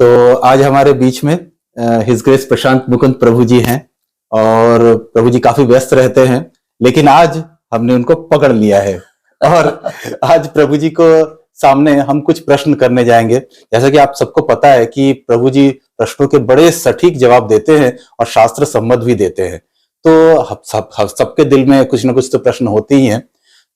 तो आज हमारे बीच में हिज ग्रेस प्रशांत मुकुंद प्रभु जी हैं और प्रभु जी काफी व्यस्त रहते हैं, लेकिन आज हमने उनको पकड़ लिया है और आज प्रभु जी को सामने हम कुछ प्रश्न करने जाएंगे। जैसा कि आप सबको पता है कि प्रभु जी प्रश्नों के बड़े सटीक जवाब देते हैं और शास्त्र सम्मत भी देते हैं, तो सबके दिल में कुछ ना कुछ तो प्रश्न होते ही हैं।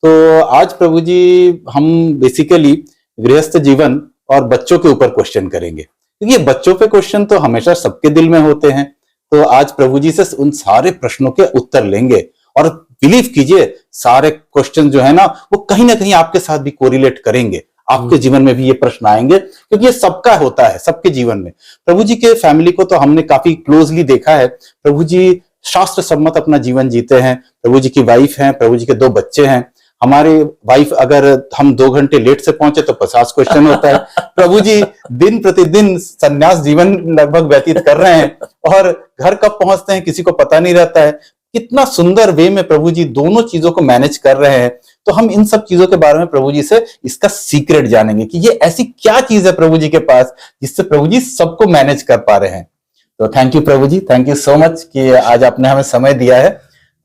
तो आज प्रभु जी हम बेसिकली गृहस्थ जीवन और बच्चों के ऊपर क्वेश्चन करेंगे, क्योंकि बच्चों पे क्वेश्चन तो हमेशा सबके दिल में होते हैं। तो आज प्रभु जी से उन सारे प्रश्नों के उत्तर लेंगे और बिलीव कीजिए सारे क्वेश्चन जो है ना वो कहीं ना कहीं आपके साथ भी कोरिलेट करेंगे, आपके जीवन में भी ये प्रश्न आएंगे, क्योंकि ये सबका होता है, सबके जीवन में। प्रभु जी के फैमिली को तो हमने काफी क्लोजली देखा है। प्रभु जी शास्त्र सम्मत अपना जीवन जीते हैं। प्रभु जी की वाइफ हैं, प्रभु जी के 2 बच्चे हैं। हमारे वाइफ अगर हम 2 घंटे लेट से पहुंचे तो 50 क्वेश्चन होता है। प्रभु जी दिन प्रतिदिन संन्यास जीवन लगभग व्यतीत कर रहे हैं और घर कब पहुंचते हैं किसी को पता नहीं रहता है। कितना सुंदर वे में प्रभु जी दोनों चीजों को मैनेज कर रहे हैं। तो हम इन सब चीजों के बारे में प्रभु जी से इसका सीक्रेट जानेंगे कि ये ऐसी क्या चीज है प्रभु जी के पास जिससे प्रभु जी सबको मैनेज कर पा रहे हैं। तो thank you Prabhu ji, thank you so much कि आज आपने हमें समय दिया है।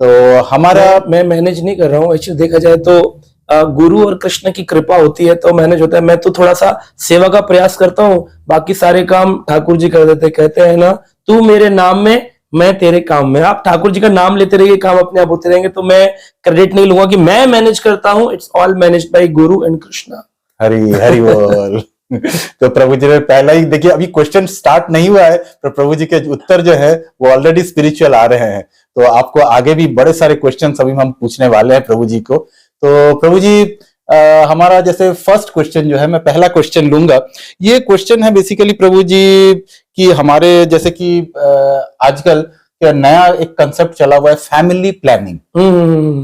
तो हमारा मैं मैनेज नहीं कर रहा हूँ, एक्चुअली देखा जाए तो गुरु और कृष्ण की कृपा होती है तो मैनेज होता है। मैं तो थोड़ा सा सेवा का प्रयास करता हूँ, बाकी सारे काम ठाकुर जी कर देते। कहते हैं ना, तू मेरे नाम में मैं तेरे काम में। आप ठाकुर जी का नाम लेते रहिए, काम अपने आप होते रहेंगे। तो मैं क्रेडिट नहीं लूंगा कि मैं मैनेज करता हूँ, it's all managed by Guru and Krishna. Hari Hari बोल। तो प्रभु जी ने पहला ही देखिए, अभी क्वेश्चन स्टार्ट नहीं हुआ है तो प्रभु जी के उत्तर जो है वो ऑलरेडी स्पिरिचुअल आ रहे हैं। तो आपको आगे भी बड़े सारे क्वेश्चन अभी हम पूछने वाले हैं प्रभु जी को। तो प्रभु जी हमारा जैसे फर्स्ट क्वेश्चन जो है, मैं पहला क्वेश्चन लूंगा। ये क्वेश्चन है बेसिकली प्रभु जी कि हमारे जैसे कि आजकल नया एक कंसेप्ट चला हुआ है फैमिली प्लानिंग।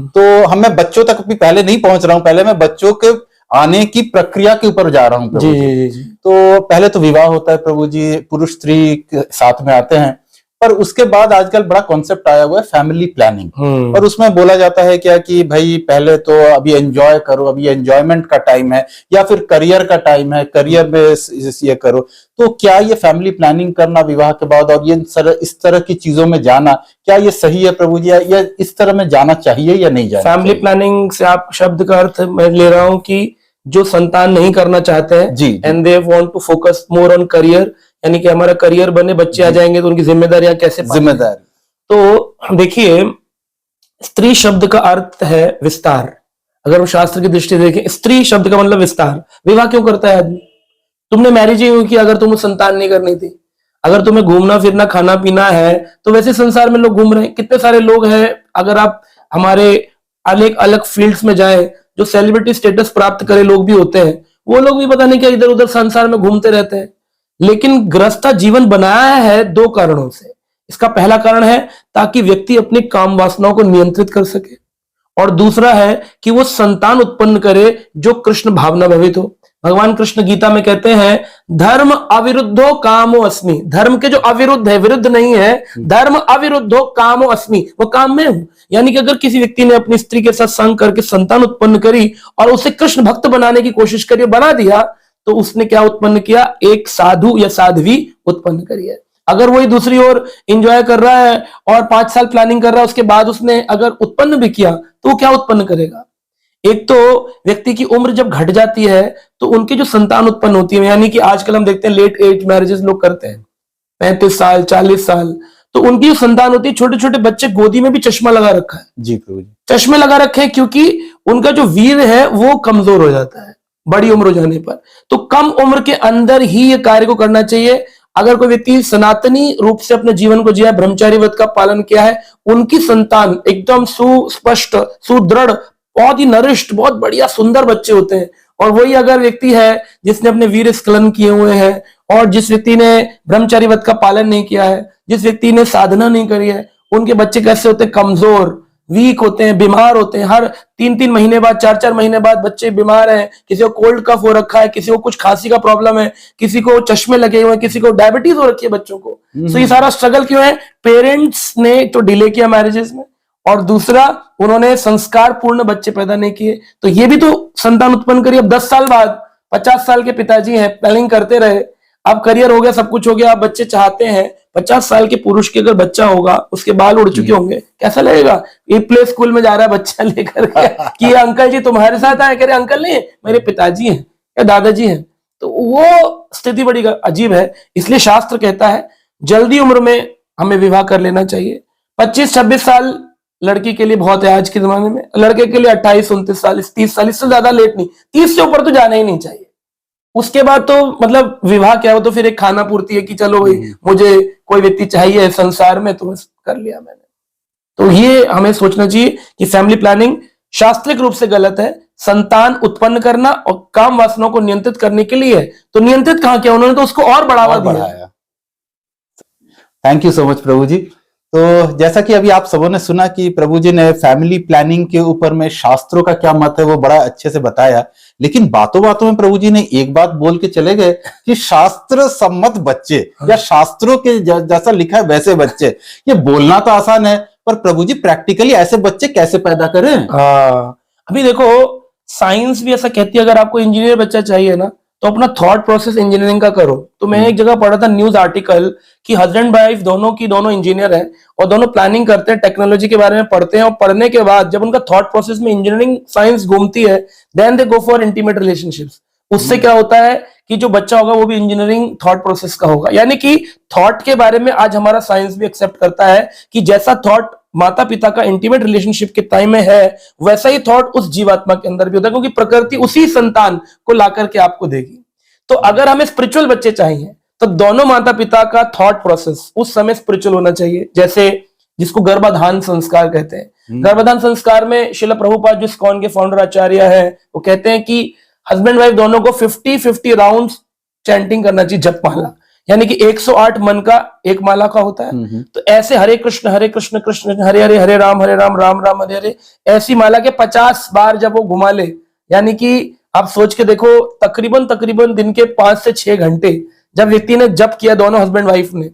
तो मैं बच्चों तक भी पहले नहीं पहुंच रहा हूं, पहले मैं बच्चों के आने की प्रक्रिया के ऊपर जा रहा हूं प्रभु जी। तो पहले तो विवाह होता है प्रभु जी, पुरुष स्त्री साथ में आते हैं, पर उसके बाद आजकल बड़ा कॉन्सेप्ट आया हुआ है फैमिली प्लानिंग। और उसमें बोला जाता है क्या कि भाई पहले तो अभी एंजॉय करो, अभी एंजॉयमेंट का टाइम है, या फिर करियर का टाइम है, करियर में ये करो। तो क्या ये फैमिली प्लानिंग करना विवाह के बाद और ये इस तरह की चीजों में जाना, क्या ये सही है प्रभु जी, या इस तरह में जाना चाहिए या नहीं जाना? फैमिली प्लानिंग से आप शब्द का अर्थ मैं ले रहा हूँ कि जो संतान नहीं करना चाहते हैं जी, and they want to focus more on career, यानी कि हमारा करियर बने, बच्चे आ जाएंगे तो उनकी जिम्मेदारियां कैसे जिम्मेदारी। तो देखिए, स्त्री शब्द का अर्थ है विस्तार। अगर हम शास्त्र की दृष्टि देखें, स्त्री शब्द का मतलब विस्तार। विवाह क्यों करता है आदमी? तुमने मैरिज ही की अगर तुम्हें संतान नहीं करनी थी। अगर तुम्हें घूमना फिरना खाना पीना है तो वैसे संसार में लोग घूम रहे हैं। कितने सारे लोग हैं, अगर आप हमारे अलग अलग फील्ड्स में जाए, जो सेलिब्रिटी स्टेटस प्राप्त करे लोग भी होते हैं, वो लोग भी पता नहीं क्या इधर उधर संसार में घूमते रहते हैं। लेकिन गृहस्थ जीवन बनाया है 2 कारणों से। इसका पहला कारण है ताकि व्यक्ति अपनी काम वासनाओं को नियंत्रित कर सके, और दूसरा है कि वो संतान उत्पन्न करे जो कृष्ण भावना भवित हो। भगवान कृष्ण गीता में कहते हैं, धर्म अविरुद्धो कामो अस्मि। धर्म के जो अविरुद्ध है, विरुद्ध नहीं है, धर्म अविरुद्धो कामो अस्मि, वो काम में हूं। यानी कि अगर किसी व्यक्ति ने अपनी स्त्री के साथ संग करके संतान उत्पन्न करी और उसे कृष्ण भक्त बनाने की कोशिश करी, बना दिया, तो उसने क्या उत्पन्न किया? एक साधु या साध्वी उत्पन्न करी है। अगर वही दूसरी ओर एंजॉय कर रहा है और 5 साल प्लानिंग कर रहा है, उसके बाद उसने अगर उत्पन्न भी किया तो वो क्या उत्पन्न करेगा? एक तो व्यक्ति की उम्र जब घट जाती है तो उनकी जो संतान उत्पन्न होती है, यानी कि आजकल हम देखते हैं लेट एज मैरिजेस लोग करते हैं, 35 साल 40 साल, तो उनकी जो संतान होती है, छोटे छोटे बच्चे गोदी में भी चश्मा लगा रखा है। जी प्रभु जी, चश्मे लगा रखे हैं क्योंकि उनका जो वीर है वो कमजोर हो जाता है बड़ी उम्र हो जाने पर। तो कम उम्र के अंदर ही ये कार्य को करना चाहिए। अगर कोई व्यक्ति सनातनी रूप से अपने जीवन को जिया, ब्रह्मचारी व्रत का पालन किया है, उनकी संतान एकदम सुस्पष्ट, सुदृढ़, बहुत ही नरिष्ट, बहुत बढ़िया सुंदर बच्चे होते हैं। और वही अगर व्यक्ति है जिसने अपने वीर स्खलन किए हुए हैं, और जिस व्यक्ति ने ब्रह्मचारी व्रत का पालन नहीं किया है, जिस व्यक्ति ने साधना नहीं करी है, उनके बच्चे कैसे होते हैं? कमजोर, वीक होते हैं, बीमार होते हैं। हर 3-3 महीने बाद, 4-4 महीने बाद बच्चे बीमार हैं। किसी को कोल्ड कफ हो रखा है, किसी को कुछ खांसी का प्रॉब्लम है, किसी को चश्मे लगे हुए हैं, किसी को डायबिटीज हो रखी है बच्चों को। तो ये सारा स्ट्रगल क्यों है? पेरेंट्स ने तो डिले किया मैरिजेस में, और दूसरा उन्होंने संस्कार पूर्ण बच्चे पैदा नहीं किए। तो ये भी तो संतान उत्पन्न करी। अब 10 साल बाद 50 साल के पिताजी हैं, प्लानिंग करते रहे, अब करियर हो गया, सब कुछ हो गया, आप बच्चे चाहते हैं, 50 साल के पुरुष के अगर बच्चा होगा, उसके बाल उड़ चुके होंगे, कैसा लगेगा? ये प्ले स्कूल में जा रहा है बच्चा लेकर के कि ये अंकल जी तुम्हारे साथ आए, कह रहे अंकल नहीं मेरे पिताजी हैं या दादाजी हैं। तो वो स्थिति बड़ी अजीब है। इसलिए शास्त्र कहता है जल्दी उम्र में हमें विवाह कर लेना चाहिए। 25-26 साल लड़की के लिए बहुत है आज के जमाने में, लड़के के लिए 28-29 साल, 30 साल, इससे ज्यादा लेट नहीं, 30 से ऊपर तो जाना ही नहीं चाहिए। उसके बाद तो मतलब विवाह क्या हो, तो फिर एक खाना पूर्ति है कि चलो भाई मुझे कोई व्यक्ति चाहिए संसार में, तो बस कर लिया मैंने। तो ये हमें सोचना चाहिए कि फैमिली प्लानिंग शास्त्रिक रूप से गलत है। संतान उत्पन्न करना और काम वासनाओं को नियंत्रित करने के लिए है, तो नियंत्रित कहां किया उन्होंने, तो उसको और बढ़ावा दिया। थैंक यू सो मच प्रभु जी। तो जैसा कि अभी आप सबों ने सुना कि प्रभु जी ने फैमिली प्लानिंग के ऊपर में शास्त्रों का क्या मत है वो बड़ा अच्छे से बताया, लेकिन बातों बातों में प्रभु जी ने एक बात बोल के चले गए कि शास्त्र सम्मत बच्चे या शास्त्रों के जैसा लिखा है वैसे बच्चे। ये बोलना तो आसान है, पर प्रभु जी प्रैक्टिकली ऐसे बच्चे कैसे पैदा करें? अभी देखो साइंस भी ऐसा कहती है, अगर आपको इंजीनियर बच्चा चाहिए ना, तो अपना थॉट प्रोसेस इंजीनियरिंग का करो। तो मैंने एक जगह पढ़ा था न्यूज आर्टिकल कि हस्बैंड वाइफ दोनों इंजीनियर हैं और दोनों प्लानिंग करते हैं, टेक्नोलॉजी के बारे में पढ़ते हैं, और पढ़ने के बाद जब उनका थॉट प्रोसेस में इंजीनियरिंग साइंस घूमती है, then they go for intimate relationships. उससे क्या होता है कि जो बच्चा होगा वो भी इंजीनियरिंग थॉट प्रोसेस का होगा। यानी कि थॉट के बारे में आज हमारा साइंस भी एक्सेप्ट करता है कि जैसा थॉट माता पिता का इंटीमेट रिलेशनशिप के टाइम में है, वैसा ही थॉट उस जीवात्मा के अंदर भी होता है, क्योंकि प्रकृति उसी संतान को लाकर के आपको देगी। तो अगर हमें स्पिरिचुअल बच्चे चाहिए तो दोनों माता पिता का थॉट प्रोसेस उस समय स्पिरिचुअल होना चाहिए। जैसे जिसको गर्भाधान संस्कार कहते हैं। गर्भाधान संस्कार में श्रील प्रभुपाद जो इस्कॉन के फाउंडर आचार्य है, वो कहते हैं कि हस्बैंड वाइफ दोनों को 50-50 राउंड्स चैंटिंग करना चाहिए, जप माला, यानी कि 108 मन का एक माला का होता है। तो ऐसे हरे कृष्ण कृष्ण हरे हरे, हरे राम राम राम हरे हरे, ऐसी माला के 50 बार जब वो घुमा ले, यानी कि आप सोच के देखो तकरीबन दिन के 5 से 6 घंटे जब व्यक्ति ने जप किया, दोनों हस्बैंड वाइफ ने,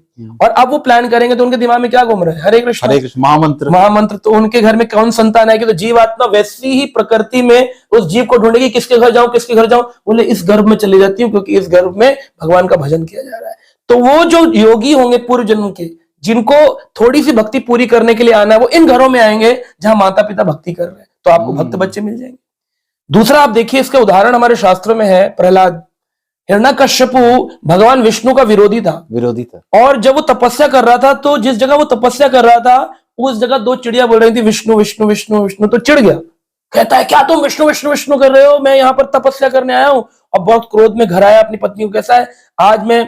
और अब वो प्लान करेंगे तो उनके दिमाग में क्या घूम रहा है? हरे कृष्ण महामंत्र। तो उनके घर में कौन संतान आएगी? तो जीवात्मा वैसी ही प्रकृति में उस जीव को ढूंढेगी, किसके घर जाऊं किसके घर जाऊं, बोले इस गर्भ में चली जाती हूँ, क्योंकि इस गर्भ में भगवान का भजन किया जा रहा है। तो वो जो योगी होंगे पूर्व जन्म के, जिनको थोड़ी सी भक्ति पूरी करने के लिए आना है, वो इन घरों में आएंगे जहां माता पिता भक्ति कर रहे हैं, तो आपको भक्त बच्चे मिल जाएंगे। दूसरा आप देखिए, इसका उदाहरण हमारे शास्त्रों में है प्रहलाद। हिरण्यकश्यपु भगवान विष्णु का विरोधी था, और जब वो तपस्या कर रहा था, तो जिस जगह वो तपस्या कर रहा था उस जगह 2 चिड़िया बोल रही थी विष्णु विष्णु विष्णु विष्णु। तो चिढ़ गया, कहता है क्या तुम विष्णु विष्णु विष्णु कर रहे हो, मैं यहाँ पर तपस्या करने आया हूं। और बहुत क्रोध में घर आया, अपनी पत्नी को कैसा है, आज मैं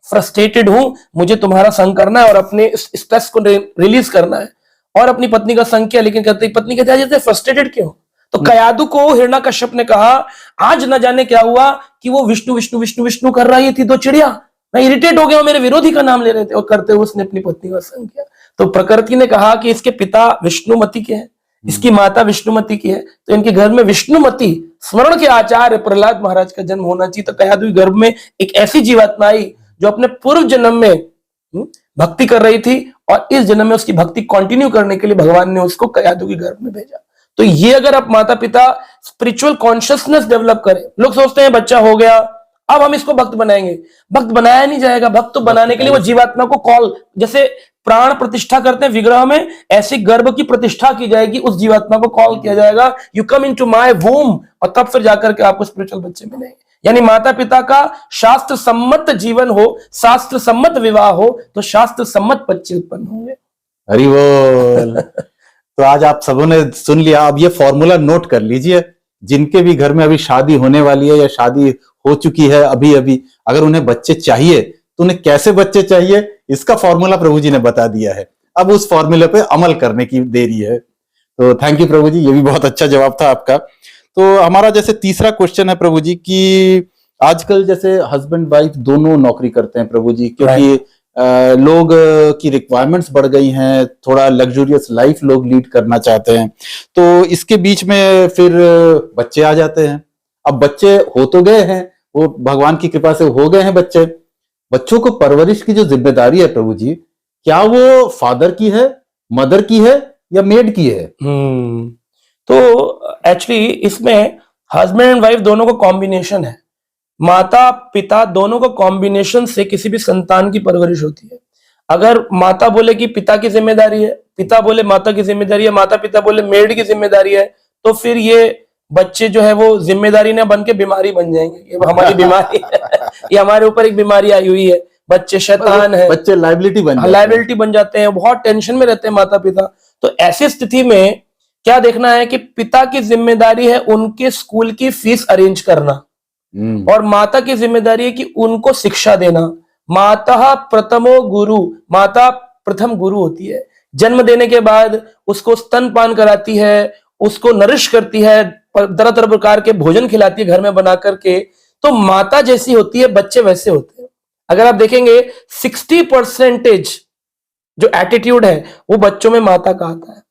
फ्रस्ट्रेटेड हूं, मुझे तुम्हारा संग करना है और अपने स्ट्रेस को रिलीज करना है, और अपनी पत्नी का संग किया। लेकिन कहते पत्नी कहते हैं जैसे फ्रस्ट्रेटेड क्यों? तो कयादु को हिरण्यकश्यप ने कहा आज न जाने क्या हुआ कि वो विष्णु विष्णु विष्णु विष्णु कर रही थी 2 चिड़िया, मैं इरिटेट हो गया, मेरे विरोधी का नाम ले रहे थे, और करते हुए उसने अपनी पत्नी का संग किया। तो प्रकृति ने कहा कि इसके पिता विष्णुमती के हैं, इसकी माता विष्णुमती की है, तो इनके घर में विष्णुमती स्मरण के आचार्य प्रहलाद महाराज का जन्म होना चाहिए। तो कयादु गर्भ में एक ऐसी जीवात्मा आई जो अपने पूर्व जन्म में भक्ति कर रही थी, और इस जन्म में उसकी भक्ति कंटिन्यू करने के लिए भगवान ने उसको कयादु के गर्भ में भेजा। तो ये अगर आप माता पिता स्पिरिचुअल कॉन्शियसनेस डेवलप करें, लोग सोचते हैं बच्चा हो गया अब हम इसको भक्त बनाएंगे, भक्त बनाया नहीं जाएगा। भक्त तो बनाने के लिए वो जीवात्मा को कॉल, जैसे प्राण प्रतिष्ठा करते हैं विग्रह में, ऐसे गर्भ की प्रतिष्ठा की जाएगी, उस जीवात्मा को कॉल किया जाएगा, यू कम इनटू माय वूम, और तब फिर जाकर के आपको स्पिरिचुअल बच्चे मिलेंगे। यानी माता पिता का शास्त्र सम्मत जीवन हो, शास्त्र सम्मत विवाह हो, तो शास्त्र सम्मत बच्चे उत्पन्न होंगे। हरि बोल। तो आज आप सबों ने सुन लिया, अब ये फॉर्मूला नोट कर लीजिए, जिनके भी घर में अभी शादी होने वाली है या शादी हो चुकी है अभी अभी, अगर उन्हें बच्चे चाहिए तो उन्हें कैसे बच्चे चाहिए, इसका फॉर्मूला प्रभु जी ने बता दिया है। अब उस फॉर्मूले पे अमल करने की देरी है। तो थैंक यू प्रभु जी, ये भी बहुत अच्छा जवाब था आपका। तो हमारा जैसे तीसरा क्वेश्चन है प्रभु जी कि आजकल जैसे हस्बैंड वाइफ दोनों नौकरी करते हैं प्रभु जी, क्योंकि लोग की रिक्वायरमेंट्स बढ़ गई हैं, थोड़ा लग्जूरियस लाइफ लोग लीड करना चाहते हैं, तो इसके बीच में फिर बच्चे आ जाते हैं। अब बच्चे हो तो गए हैं, वो भगवान की कृपा से हो गए हैं बच्चे, बच्चों को परवरिश की जो जिम्मेदारी है प्रभु जी, क्या वो फादर की है, मदर की है या मेड की है? तो एक्चुअली इसमें हस्बैंड एंड वाइफ दोनों को कॉम्बिनेशन है। माता पिता दोनों का कॉम्बिनेशन से किसी भी संतान की परवरिश होती है। अगर माता बोले कि पिता की जिम्मेदारी है, पिता बोले माता की जिम्मेदारी है, माता पिता बोले मेड की जिम्मेदारी है, तो फिर ये बच्चे जो है वो जिम्मेदारी ना बन के बीमारी बन जाएंगे। ये हमारी बीमारी है, ये हमारे ऊपर एक बीमारी आई हुई है। बच्चे शैतान है, बच्चे लाइबिलिटी बन जाते हैं। लाइबिलिटी बन जाते हैं, बहुत टेंशन में रहते हैं माता पिता। तो ऐसी स्थिति में क्या देखना है कि पिता की जिम्मेदारी है उनके स्कूल की फीस अरेंज करना, और माता की जिम्मेदारी है कि उनको शिक्षा देना। माता प्रथमो गुरु, माता प्रथम गुरु होती है। जन्म देने के बाद उसको स्तनपान कराती है, उसको नरिश करती है, तरह तरह प्रकार के भोजन खिलाती है घर में बना करके। तो माता जैसी होती है बच्चे वैसे होते हैं। अगर आप देखेंगे 60% जो एटीट्यूड है वो बच्चों में माता का आता है,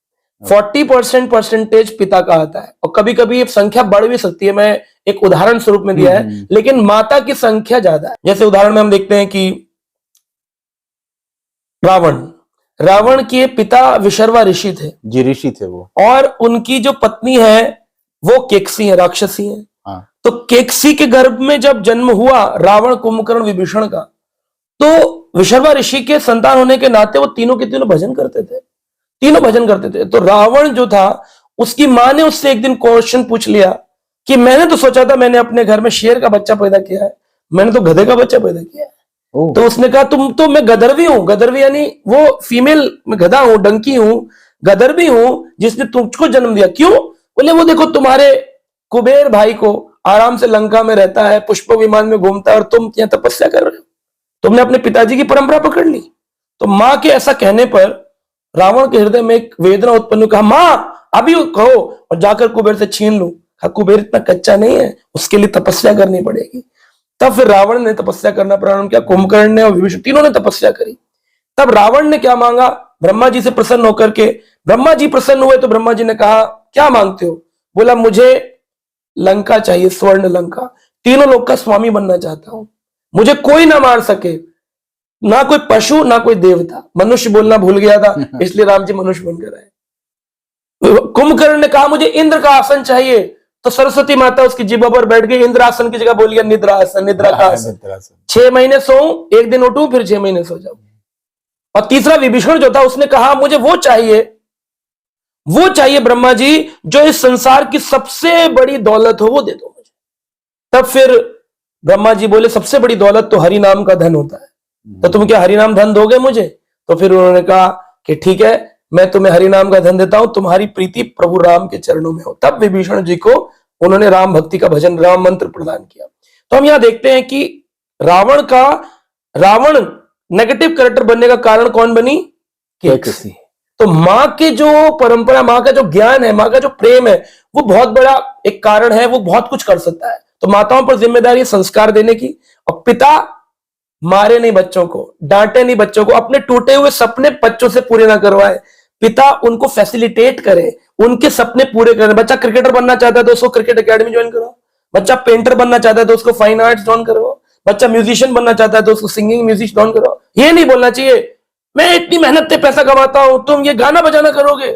40% पिता का आता है, और कभी कभी संख्या बढ़ भी सकती है। मैं एक उदाहरण स्वरूप में दिया है, लेकिन माता की संख्या ज्यादा है। जैसे उदाहरण में हम देखते हैं कि रावण के पिता विशर्वा ऋषि थे जी, ऋषि थे वो, और उनकी जो पत्नी है वो केकसी है, राक्षसी है। हाँ। तो केकसी के गर्भ में जब जन्म हुआ रावण, कुंभकर्ण, विभीषण का, तो विशर्वा ऋषि के संतान होने के नाते वो तीनों के तीनों भजन करते थे, तीनों भजन करते थे। तो रावण जो था, उसकी मां ने उससे एक दिन क्वेश्चन पूछ लिया कि मैंने तो सोचा था मैंने अपने घर में शेर का बच्चा पैदा किया है, मैंने तो गधे का बच्चा पैदा किया है। तो उसने कहा तुम तो, मैं गदरवी हूं, गदरवी यानी वो फीमेल, मैं गधा हूं, डंकी हूं, गदरवी हूं जिसने तुमको जन्म दिया। क्यों? बोले वो देखो तुम्हारे कुबेर भाई को आराम से लंका में रहता है, पुष्प विमान में घूमता है, और तुम यहाँ तपस्या कर रहे हो, तुमने अपने पिताजी की परंपरा पकड़ ली। तो मां के ऐसा कहने पर रावण के हृदय में एक वेदना उत्पन्न हुई। कहा मां अभी कहो और जाकर कुबेर से छीन लूं। कुबेर इतना कच्चा नहीं है, उसके लिए तपस्या करनी पड़ेगी। तब फिर रावण ने तपस्या करना प्रारंभ किया, कुंभकर्ण ने और विभीषण तीनों ने तपस्या करी। तब रावण ने क्या मांगा? ब्रह्मा जी से प्रसन्न होकर के। ब्रह्मा जी प्रसन्न हुए तो ब्रह्मा जी ने कहा क्या मांगते हो? बोला मुझे लंका चाहिए, स्वर्ण लंका, तीनों लोग का स्वामी बनना चाहता हूं, मुझे कोई ना मार सके, ना कोई पशु ना कोई देवता। मनुष्य बोलना भूल गया था, इसलिए राम जी मनुष्य बनकर आए। कुंभकर्ण ने कहा मुझे इंद्र का आसन चाहिए, तो सरस्वती माता उसकी जिह्वा पर बैठ गई, इंद्र आसन की जगह बोल गया निद्रा आसन, निद्रा का आसन। 6 महीने सोऊं, एक दिन उठूं, फिर 6 महीने सो जाऊं। और तीसरा विभीषण जो था, उसने कहा मुझे वो चाहिए ब्रह्मा जी जो इस संसार की सबसे बड़ी दौलत हो, वो दे दो मुझे। तब फिर ब्रह्मा जी बोले सबसे बड़ी दौलत तो हरि नाम का धन होता है, तो तुम क्या हरि नाम धन दोगे मुझे? तो फिर उन्होंने कहा कि ठीक है, मैं तुम्हें हरि नाम का धन देता हूं, तुम्हारी प्रीति प्रभु राम के चरणों में हो। तब विभीषण जी को उन्होंने राम भक्ति का भजन, राम मंत्र प्रदान किया। तो हम यहां देखते हैं कि रावण नेगेटिव कैरेक्टर बनने का कारण कौन बनी? केकसी। तो मां की जो परंपरा, मां का जो ज्ञान है, मां का जो प्रेम है, वो बहुत बड़ा एक कारण है, वो बहुत कुछ कर सकता है। तो माताओं पर जिम्मेदारी है संस्कार देने की, और पिता मारे नहीं बच्चों को, डांटे नहीं बच्चों को, अपने टूटे हुए सपने बच्चों से पूरे ना करवाए, पिता उनको फैसिलिटेट करे, उनके सपने पूरे करें। बच्चा क्रिकेटर बनना चाहता है तो उसको क्रिकेट एकेडमी ज्वाइन करो, बच्चा पेंटर बनना चाहता है तो उसको फाइन आर्ट्स ज्वाइन करो, बच्चा म्यूजिशियन बनना चाहता है तो उसको सिंगिंग म्यूजिक ज्वाइन करो। ये नहीं बोलना चाहिए मैं इतनी मेहनत से पैसा कमाता हूं, तुम ये गाना बजाना करोगे,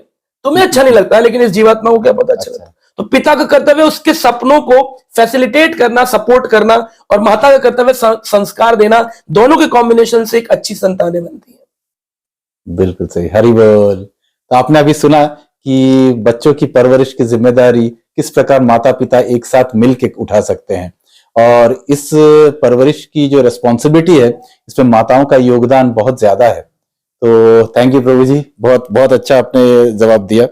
तुम्हें अच्छा नहीं लगता है, लेकिन इस जीवात्मा को क्या पता चलता है। तो पिता का कर्तव्य उसके सपनों को फैसिलिटेट करना, सपोर्ट करना, और माता का कर्तव्य संस्कार देना। दोनों के कॉम्बिनेशन से एक अच्छी संतानें बनती है। बिल्कुल सही, हरि बोल। तो आपने अभी सुना कि बच्चों की परवरिश की जिम्मेदारी किस प्रकार माता पिता एक साथ मिलकर उठा सकते हैं, और इस परवरिश की जो रिस्पॉन्सिबिलिटी है इसमें माताओं का योगदान बहुत ज्यादा है। तो थैंक यू प्रभु जी, बहुत बहुत अच्छा आपने जवाब दिया।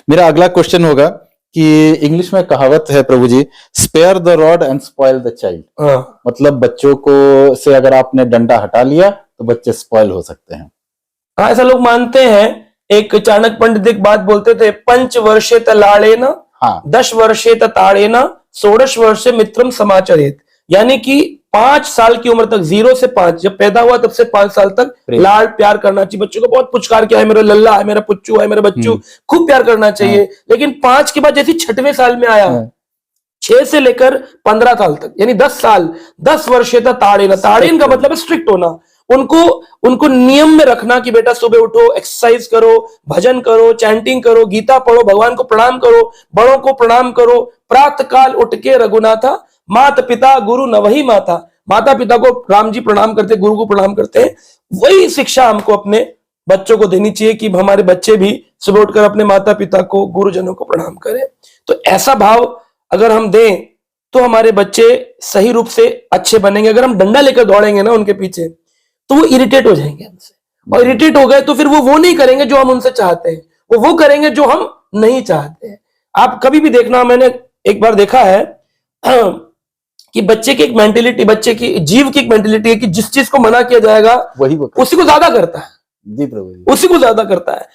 मेरा अगला क्वेश्चन होगा कि इंग्लिश में कहावत है प्रभु जी, spare the rod and spoil the child. मतलब बच्चों को से अगर आपने डंडा हटा लिया तो बच्चे स्पॉइल हो सकते हैं। हाँ, ऐसा लोग मानते हैं। एक चाणक्य पंडित एक बात बोलते थे, 5 वर्षे तलाड़ेन, 10 वर्षे ताड़ेन, 16 वर्षे मित्रम समाचरेत। यानी कि 5 साल की उम्र तक, 0 से 5, जब पैदा हुआ तब से 5 साल तक लाड़ प्यार करना चाहिए बच्चों को। बहुत पुचकार किया है, मेरा लल्ला है, मेरा पुच्चू है, मेरा बच्चू, खूब प्यार करना चाहिए। लेकिन 5 के बाद जैसे 6वें साल में आया, 6 से लेकर 15 साल तक, यानी 10 साल, 10 वर्ष तक ताड़ेन। ताड़ेन का मतलब है स्ट्रिक्ट होना, उनको नियम में रखना कि बेटा सुबह उठो, एक्सरसाइज करो, भजन करो, चैंटिंग करो, गीता पढ़ो, भगवान को प्रणाम करो, बड़ों को प्रणाम करो, प्रातः काल उठ के रघुनाथा माता पिता गुरु न वही माता, माता पिता को राम जी प्रणाम करते, गुरु को प्रणाम करते हैं, वही शिक्षा हमको अपने बच्चों को देनी चाहिए कि हमारे बच्चे भी सुबह उठकर अपने माता पिता को, गुरुजनों को प्रणाम करें। तो ऐसा भाव अगर हम दें तो हमारे बच्चे सही रूप से अच्छे बनेंगे। अगर हम डंडा लेकर दौड़ेंगे ना उनके पीछे तो वो इरिटेट हो जाएंगे हमसे, और इरिटेट हो गए तो फिर वो नहीं करेंगे जो हम उनसे चाहते हैं, वो करेंगे जो हम नहीं चाहते हैं। आप कभी भी देखना, मैंने एक बार देखा है कि बच्चे की एक मेंटेलिटी, बच्चे की जीव की एक मेंटेलिटी है कि जिस चीज को मना किया जाएगा वही वो उसी को ज्यादा करता है। जी प्रभु जी। उसी को ज्यादा करता है।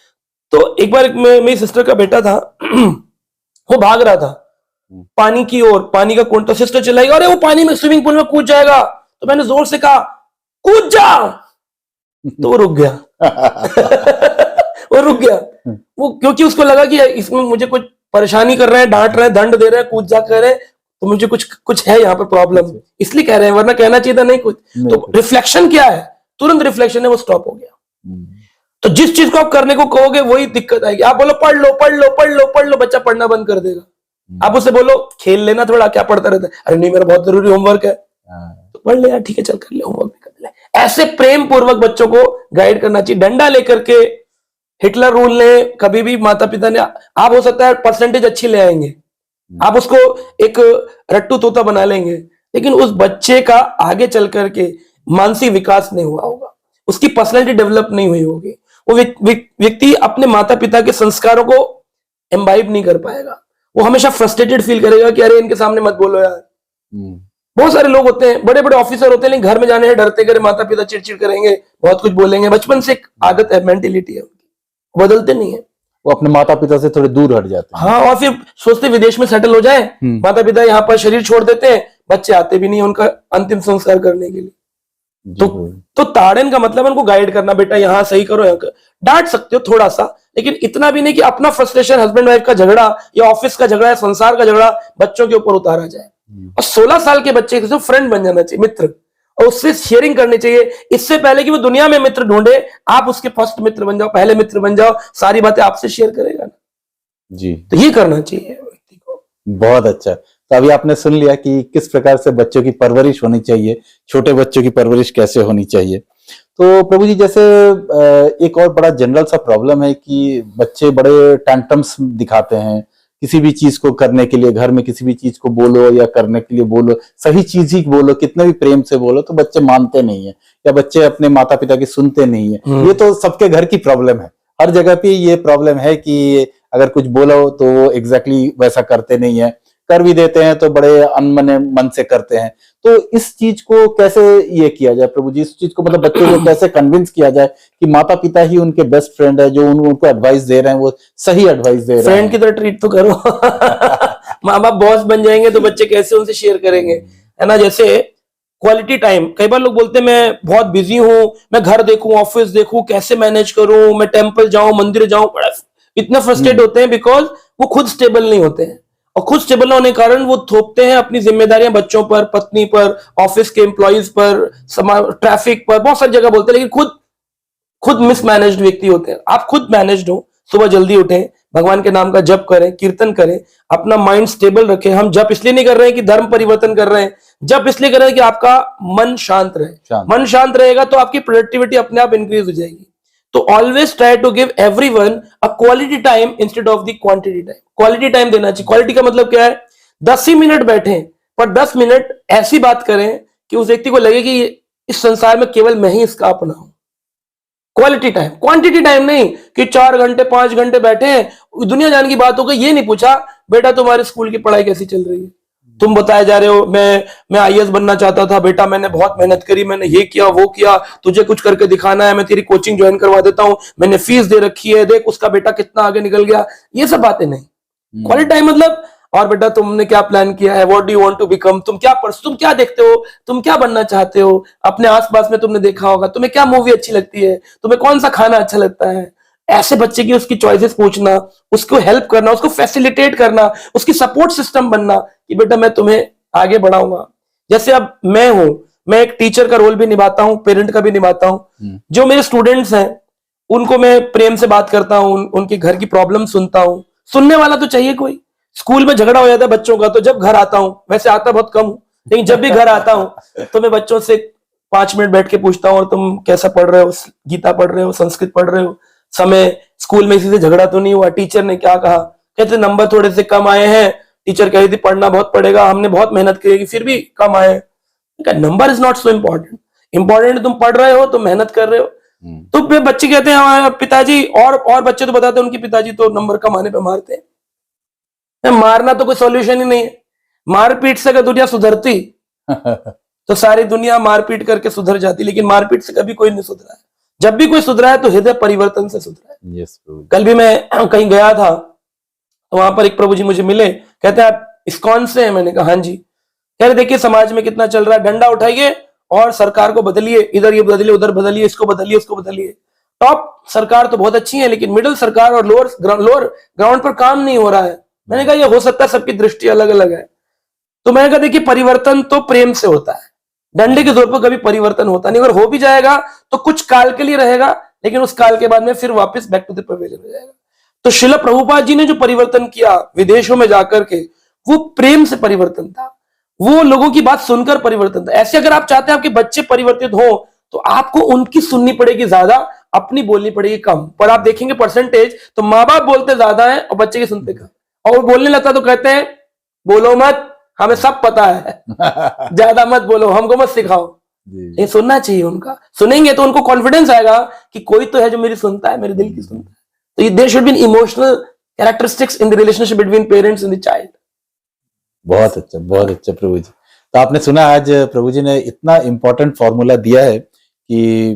तो एक बार मेरी सिस्टर का बेटा था वो भाग रहा था पानी की ओर, पानी का कौन, तो सिस्टर चिल्लाई, अरे वो पानी में, स्विमिंग पूल में कूद जाएगा। तो मैंने जोर से कहा कूद जा, तो वो रुक गया वो रुक गया, वो क्योंकि उसको लगा कि इसमें मुझे कुछ परेशानी कर रहे हैं, डांट रहे हैं, दंड दे रहे हैं, कूद जा कर रहे हैं, तो मुझे कुछ है यहाँ पे प्रॉब्लम, इसलिए कह रहे हैं, वरना कहना चाहिए था नहीं कुछ। तो रिफ्लेक्शन क्या है, तुरंत रिफ्लेक्शन है, वो स्टॉप हो गया। तो जिस चीज को आप करने को कहोगे वही दिक्कत आएगी। आप बोलो पढ़ लो पढ़ लो पढ़ लो पढ़ लो, बच्चा पढ़ना बंद कर देगा। आप उसे बोलो खेल लेना थोड़ा, क्या पढ़ता रहता है, अरे नहीं मेरा बहुत जरूरी होमवर्क है, तो पढ़ ले यार, ठीक है चल कर ले, होमवर्क भी कर ले। ऐसे प्रेम पूर्वक बच्चों को गाइड करना चाहिए। डंडा लेकर के, हिटलर रूल ने कभी भी माता पिता ने, आप हो सकता है परसेंटेज अच्छी ले आएंगे, आप उसको एक रट्टू तोता बना लेंगे, लेकिन उस बच्चे का आगे चल करके मानसिक विकास नहीं हुआ होगा, उसकी पर्सनैलिटी डेवलप नहीं हुई होगी, वो व्यक्ति अपने माता पिता के संस्कारों को एम्बाइब नहीं कर पाएगा, वो हमेशा फ्रस्ट्रेटेड फील करेगा कि अरे इनके सामने मत बोलो यार। बहुत सारे लोग होते हैं, बड़े बड़े ऑफिसर होते हैं, लेकिन घर में जाने से डरते, करे माता पिता चिड़चिड़ करेंगे, बहुत कुछ बोलेंगे, बचपन से एक आदत है, मेंटेलिटी है, बदलते नहीं है, वो अपने माता पिता से थोड़े दूर हट जाते हैं। हाँ, और फिर सोचते विदेश में सेटल हो जाए, माता पिता यहाँ पर शरीर छोड़ देते हैं, बच्चे आते भी नहीं उनका अंतिम संस्कार करने के लिए। तो ताड़न का मतलब उनको गाइड करना, बेटा यहाँ सही करो, यहाँ कर। डांट सकते हो थोड़ा सा, लेकिन इतना भी नहीं कि अपना फ्रस्ट्रेशन, हस्बैंड वाइफ का झगड़ा या ऑफिस का झगड़ा या संसार का झगड़ा बच्चों के ऊपर उतारा जाए। और 16 साल के बच्चे के फ्रेंड बन जाना चाहिए, मित्र, और उससे शेयरिंग करनी चाहिए। इससे पहले कि वो दुनिया में मित्र ढूंढे, आप उसके फर्स्ट मित्र बन जाओ, पहले मित्र बन जाओ, सारी बातें आपसे शेयर करेगा ना जी। तो ये करना चाहिए व्यक्ति को। बहुत अच्छा। तो अभी आपने सुन लिया कि किस प्रकार से बच्चों की परवरिश होनी चाहिए, छोटे बच्चों की परवरिश कैसे होनी चाहिए। तो प्रभु जी, जैसे एक और बड़ा जनरल सा प्रॉब्लम है कि बच्चे बड़े टैंट्रम्स दिखाते हैं, किसी भी चीज को करने के लिए, घर में किसी भी चीज को बोलो या करने के लिए बोलो, सही चीज ही बोलो, कितने भी प्रेम से बोलो, तो बच्चे मानते नहीं है, या बच्चे अपने माता पिता की सुनते नहीं है। ये तो सबके घर की प्रॉब्लम है, हर जगह पे ये प्रॉब्लम है कि अगर कुछ बोलो तो वो एग्जैक्टली वैसा करते नहीं है, कर भी देते हैं तो बड़े अनमने मन से करते हैं। तो इस चीज को कैसे ये किया जाए प्रभु जी, इस चीज को मतलब बच्चों को कैसे कन्विंस किया जाए कि माता पिता ही उनके बेस्ट फ्रेंड है, जो उनको एडवाइस दे रहे हैं वो सही एडवाइस दे रहे हैं। फ्रेंड की तरह ट्रीट तो करो माँ बाप बॉस बन जाएंगे तो बच्चे कैसे उनसे शेयर करेंगे, है ना। जैसे क्वालिटी टाइम, कई बार लोग बोलते हैं मैं बहुत बिजी हूँ, मैं घर देखूं, ऑफिस देखूं, कैसे मैनेज करूं, मैं टेम्पल जाऊं, मंदिर जाऊं, इतना फ्रस्ट्रेट होते हैं बिकॉज वो खुद स्टेबल नहीं होते हैं, और खुद स्टेबल होने के कारण वो थोपते हैं अपनी जिम्मेदारियां बच्चों पर, पत्नी पर, ऑफिस के एम्प्लॉइज पर, ट्रैफिक पर, बहुत सारी जगह बोलते हैं, लेकिन खुद मिसमैनेज्ड व्यक्ति होते हैं। आप खुद मैनेज्ड हो, सुबह जल्दी उठें, भगवान के नाम का जप करें, कीर्तन करें, अपना माइंड स्टेबल रखें। हम जप इसलिए नहीं कर रहे हैं कि धर्म परिवर्तन कर रहे हैं, जप इसलिए कर रहे हैं कि आपका मन शांत रहे। मन शांत रहेगा तो आपकी प्रोडक्टिविटी अपने आप इंक्रीज हो जाएगी। तो always try to give everyone a quality time instead of the quantity time. Quality time देना चाहिए। क्वालिटी का मतलब क्या है, 10 ही मिनट बैठे, पर 10 मिनट ऐसी बात करें कि उस व्यक्ति को लगे कि इस संसार में केवल मैं ही इसका अपना हूं। क्वालिटी टाइम, क्वांटिटी टाइम नहीं कि 4 घंटे 5 घंटे बैठे हैं, दुनिया जान की बात हो गई। ये नहीं पूछा बेटा तुम्हारे स्कूल की पढ़ाई कैसी चल रही है, तुम बताए जा रहे हो मैं आईएएस बनना चाहता था बेटा, मैंने बहुत मेहनत करी, मैंने ये किया वो किया, तुझे कुछ करके दिखाना है, मैं तेरी कोचिंग ज्वाइन करवा देता हूं, मैंने फीस दे रखी है, देख उसका बेटा कितना आगे निकल गया। ये सब बातें नहीं। क्वालिटी टाइम मतलब, और बेटा तुमने क्या प्लान किया है, what do you want to become, तुम क्या देखते हो, तुम क्या बनना चाहते हो, अपने आसपास में तुमने देखा होगा, तुम्हें क्या मूवी अच्छी लगती है, तुम्हें कौन सा खाना अच्छा लगता है। ऐसे बच्चे की उसकी चॉइसेस पूछना, उसको हेल्प करना, उसको फैसिलिटेट करना, उसकी सपोर्ट सिस्टम बनना कि बेटा मैं तुम्हें आगे बढ़ाऊंगा। जैसे अब मैं हूं, मैं एक टीचर का रोल भी निभाता हूं, पेरेंट का भी निभाता हूं। जो मेरे स्टूडेंट्स हैं उनको मैं प्रेम से बात करता हूं, उनके घर की प्रॉब्लम सुनता हूं। सुनने वाला तो चाहिए कोई, स्कूल में झगड़ा हो जाता है बच्चों का, तो जब घर आता हूं, वैसे आता बहुत कम हूं, लेकिन जब भी घर आता हूं तो मैं बच्चों से 5 मिनट बैठ के पूछता हूँ, और तुम कैसा पढ़ रहे हो, गीता पढ़ रहे हो, संस्कृत पढ़ रहे हो, समय स्कूल में किसी से झगड़ा तो नहीं हुआ, टीचर ने क्या कहा, कहते नंबर थोड़े से कम आए हैं, टीचर कह रही थी पढ़ना बहुत पड़ेगा, हमने बहुत मेहनत की फिर भी कम आए। Number is not so important, important तुम पढ़ रहे हो, तुम मेहनत कर रहे हो। तो फिर बच्चे कहते हैं हमारे पिताजी, और बच्चे तो बताते हैं उनके पिताजी तो नंबर कम आने पे मारते हैं। मारना तो कोई सॉल्यूशन ही नहीं है। मारपीट से अगर दुनिया सुधरती तो सारी दुनिया मारपीट करके सुधर जाती, लेकिन मारपीट से कभी कोई नहीं सुधरा है। जब भी कोई सुधरा है तो हृदय परिवर्तन से सुधरा है। कल भी मैं कहीं गया था, तो वहां पर एक प्रभु जी मुझे मिले, कहते हैं आप इस्कॉन से हैं? मैंने कहा हाँ जी। कह रहे देखिए समाज में कितना चल रहा है, डंडा उठाइए और सरकार को बदलिए, इधर ये बदलिए, उधर बदलिए, इसको बदलिए, उसको बदलिए। टॉप सरकार तो बहुत अच्छी है, लेकिन मिडिल सरकार और लोअर ग्राउंड पर काम नहीं हो रहा है। मैंने कहा ये हो सकता है, सबकी दृष्टि अलग अलग है। तो मैंने कहा देखिए परिवर्तन तो प्रेम से होता है, डंडे के जोर पर कभी परिवर्तन होता नहीं। अगर हो भी जाएगा तो कुछ काल के लिए रहेगा, लेकिन उस काल के बाद में फिर वापस बैक टू द पवेलियन हो जाएगा। तो श्रील प्रभुपाद जी ने जो परिवर्तन किया विदेशों में जाकर के, वो प्रेम से परिवर्तन था, वो लोगों की बात सुनकर परिवर्तन था। ऐसे अगर आप चाहते हैं आपके बच्चे परिवर्तित हो, तो आपको उनकी सुननी पड़ेगी ज्यादा, अपनी बोलनी पड़ेगी कम। पर आप देखेंगे परसेंटेज तो माँ बाप बोलते ज्यादा है और बच्चे की सुनते कम। और वो बोलने लगता तो कहते हैं बोलो मत, हमें सब पता है, ज्यादा मत बोलो, हमको मत सिखाओ। ये सुनना चाहिए उनका, सुनेंगे तो उनको कॉन्फिडेंस आएगा कि कोई तो है जो मेरी सुनता है, मेरे दिल की सुनता है। तो there should be emotional characteristics in the relationship between parents and the child. बहुत अच्छा प्रभु जी। तो आपने सुना आज प्रभु जी ने इतना इंपॉर्टेंट फॉर्मूला दिया है कि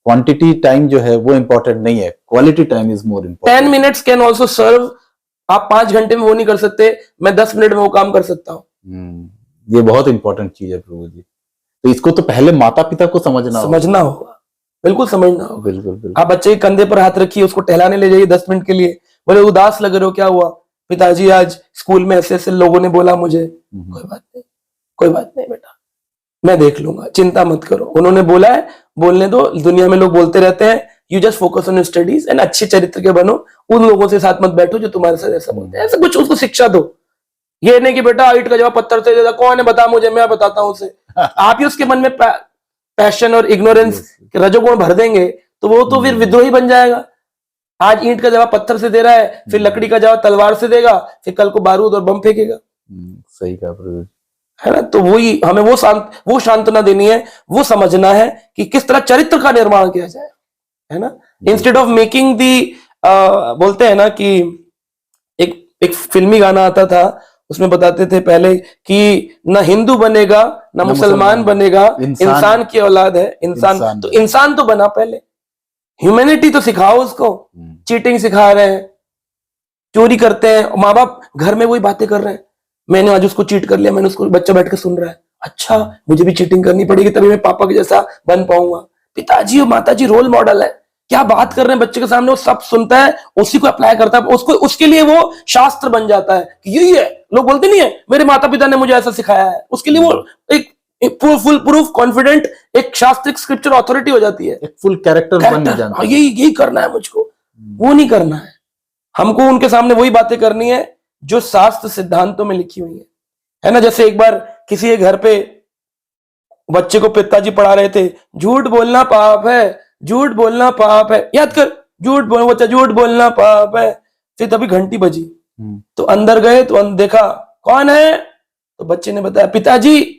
क्वांटिटी टाइम जो है वो इंपॉर्टेंट नहीं है, quality time is more important. 10 minutes can also serve. आप 5 घंटे में वो नहीं कर सकते, मैं 10 मिनट में वो काम कर सकता हूँ। ये बहुत इंपॉर्टेंट चीज है प्रभु जी। तो इसको तो पहले माता पिता को समझना होगा, बिल्कुल समझना होगा। बिल्कुल। आप बच्चे के कंधे पर हाथ रखिए, उसको टहलाने ले जाइए 10 मिनट के लिए, बोले उदास लग रहे हो, क्या हुआ? पिताजी आज स्कूल में ऐसे ऐसे लोगों ने बोला मुझे। कोई बात नहीं बेटा, मैं देख लूंगा, चिंता मत करो, उन्होंने बोला है, बोलने दो, दुनिया में लोग बोलते रहते हैं, you just focus on your studies and अच्छे चरित्र के बनो, उन लोगों से साथ मत बैठो जो तुम्हारे साथ ऐसा बोलते हैं। ऐसा कुछ उसको शिक्षा दो, ये नहीं कि बेटा ईंट का जवाब पत्थर से देता, कौन है बता मुझे, मैं बताता हूं उसे। आप ही उसके मन में पैशन और इग्नोरेंस रजोगुण भर देंगे तो वो तो फिर विद्रोही बन जाएगा। आज ईंट का जवाब पत्थर से दे रहा है, फिर लकड़ी का जवाब तलवार से देगा, फिर कल को बारूद और बम फेंकेगा। सही कहा प्रभु, है ना? तो वही हमें वो शांतना देनी है, वो समझना है कि किस तरह चरित्र का निर्माण किया जाए, है ना? इंस्टेड ऑफ मेकिंग दी बोलते हैं ना कि एक फिल्मी गाना आता था, उसमें बताते थे पहले कि ना हिंदू बनेगा ना मुसलमान बनेगा, इंसान की औलाद है, इंसान तो इंसान तो बना पहले, ह्यूमैनिटी तो सिखाओ उसको। चीटिंग सिखा रहे हैं, चोरी करते हैं, माँ बाप घर में वही बातें कर रहे हैं, मैंने आज उसको चीट कर लिया, मैंने उसको, बच्चा बैठ कर सुन रहा है, अच्छा मुझे भी चीटिंग करनी पड़ेगी तभी मैं पापा के जैसा बन पाऊंगा। पिताजी और माताजी रोल मॉडल है, क्या बात कर रहे हैं बच्चे के सामने, वो सब सुनता है, उसी को अप्लाई करता है, उसको उसके लिए वो शास्त्र बन जाता है कि यही है। लोग बोलते नहीं है मेरे माता पिता ने मुझे ऐसा सिखाया है, उसके लिए वो एक फुल प्रूफ कॉन्फिडेंट एक शास्त्रिक स्क्रिप्चर अथॉरिटी हो जाती है, एक फुल कैरेक्टर बन जाता है। यही करना है मुझको, वो नहीं करना है हमको। उनके सामने वही बातें करनी है जो शास्त्र सिद्धांतों में लिखी हुई है ना? जैसे एक बार किसी के घर पे बच्चे को पिताजी पढ़ा रहे थे, झूठ बोलना पाप है, झूठ बोलना पाप है, याद कर, झूठ बोलना, बच्चा झूठ बोलना पाप है। फिर तभी घंटी बजी, तो अंदर गए तो देखा कौन है, तो बच्चे ने बताया पिताजी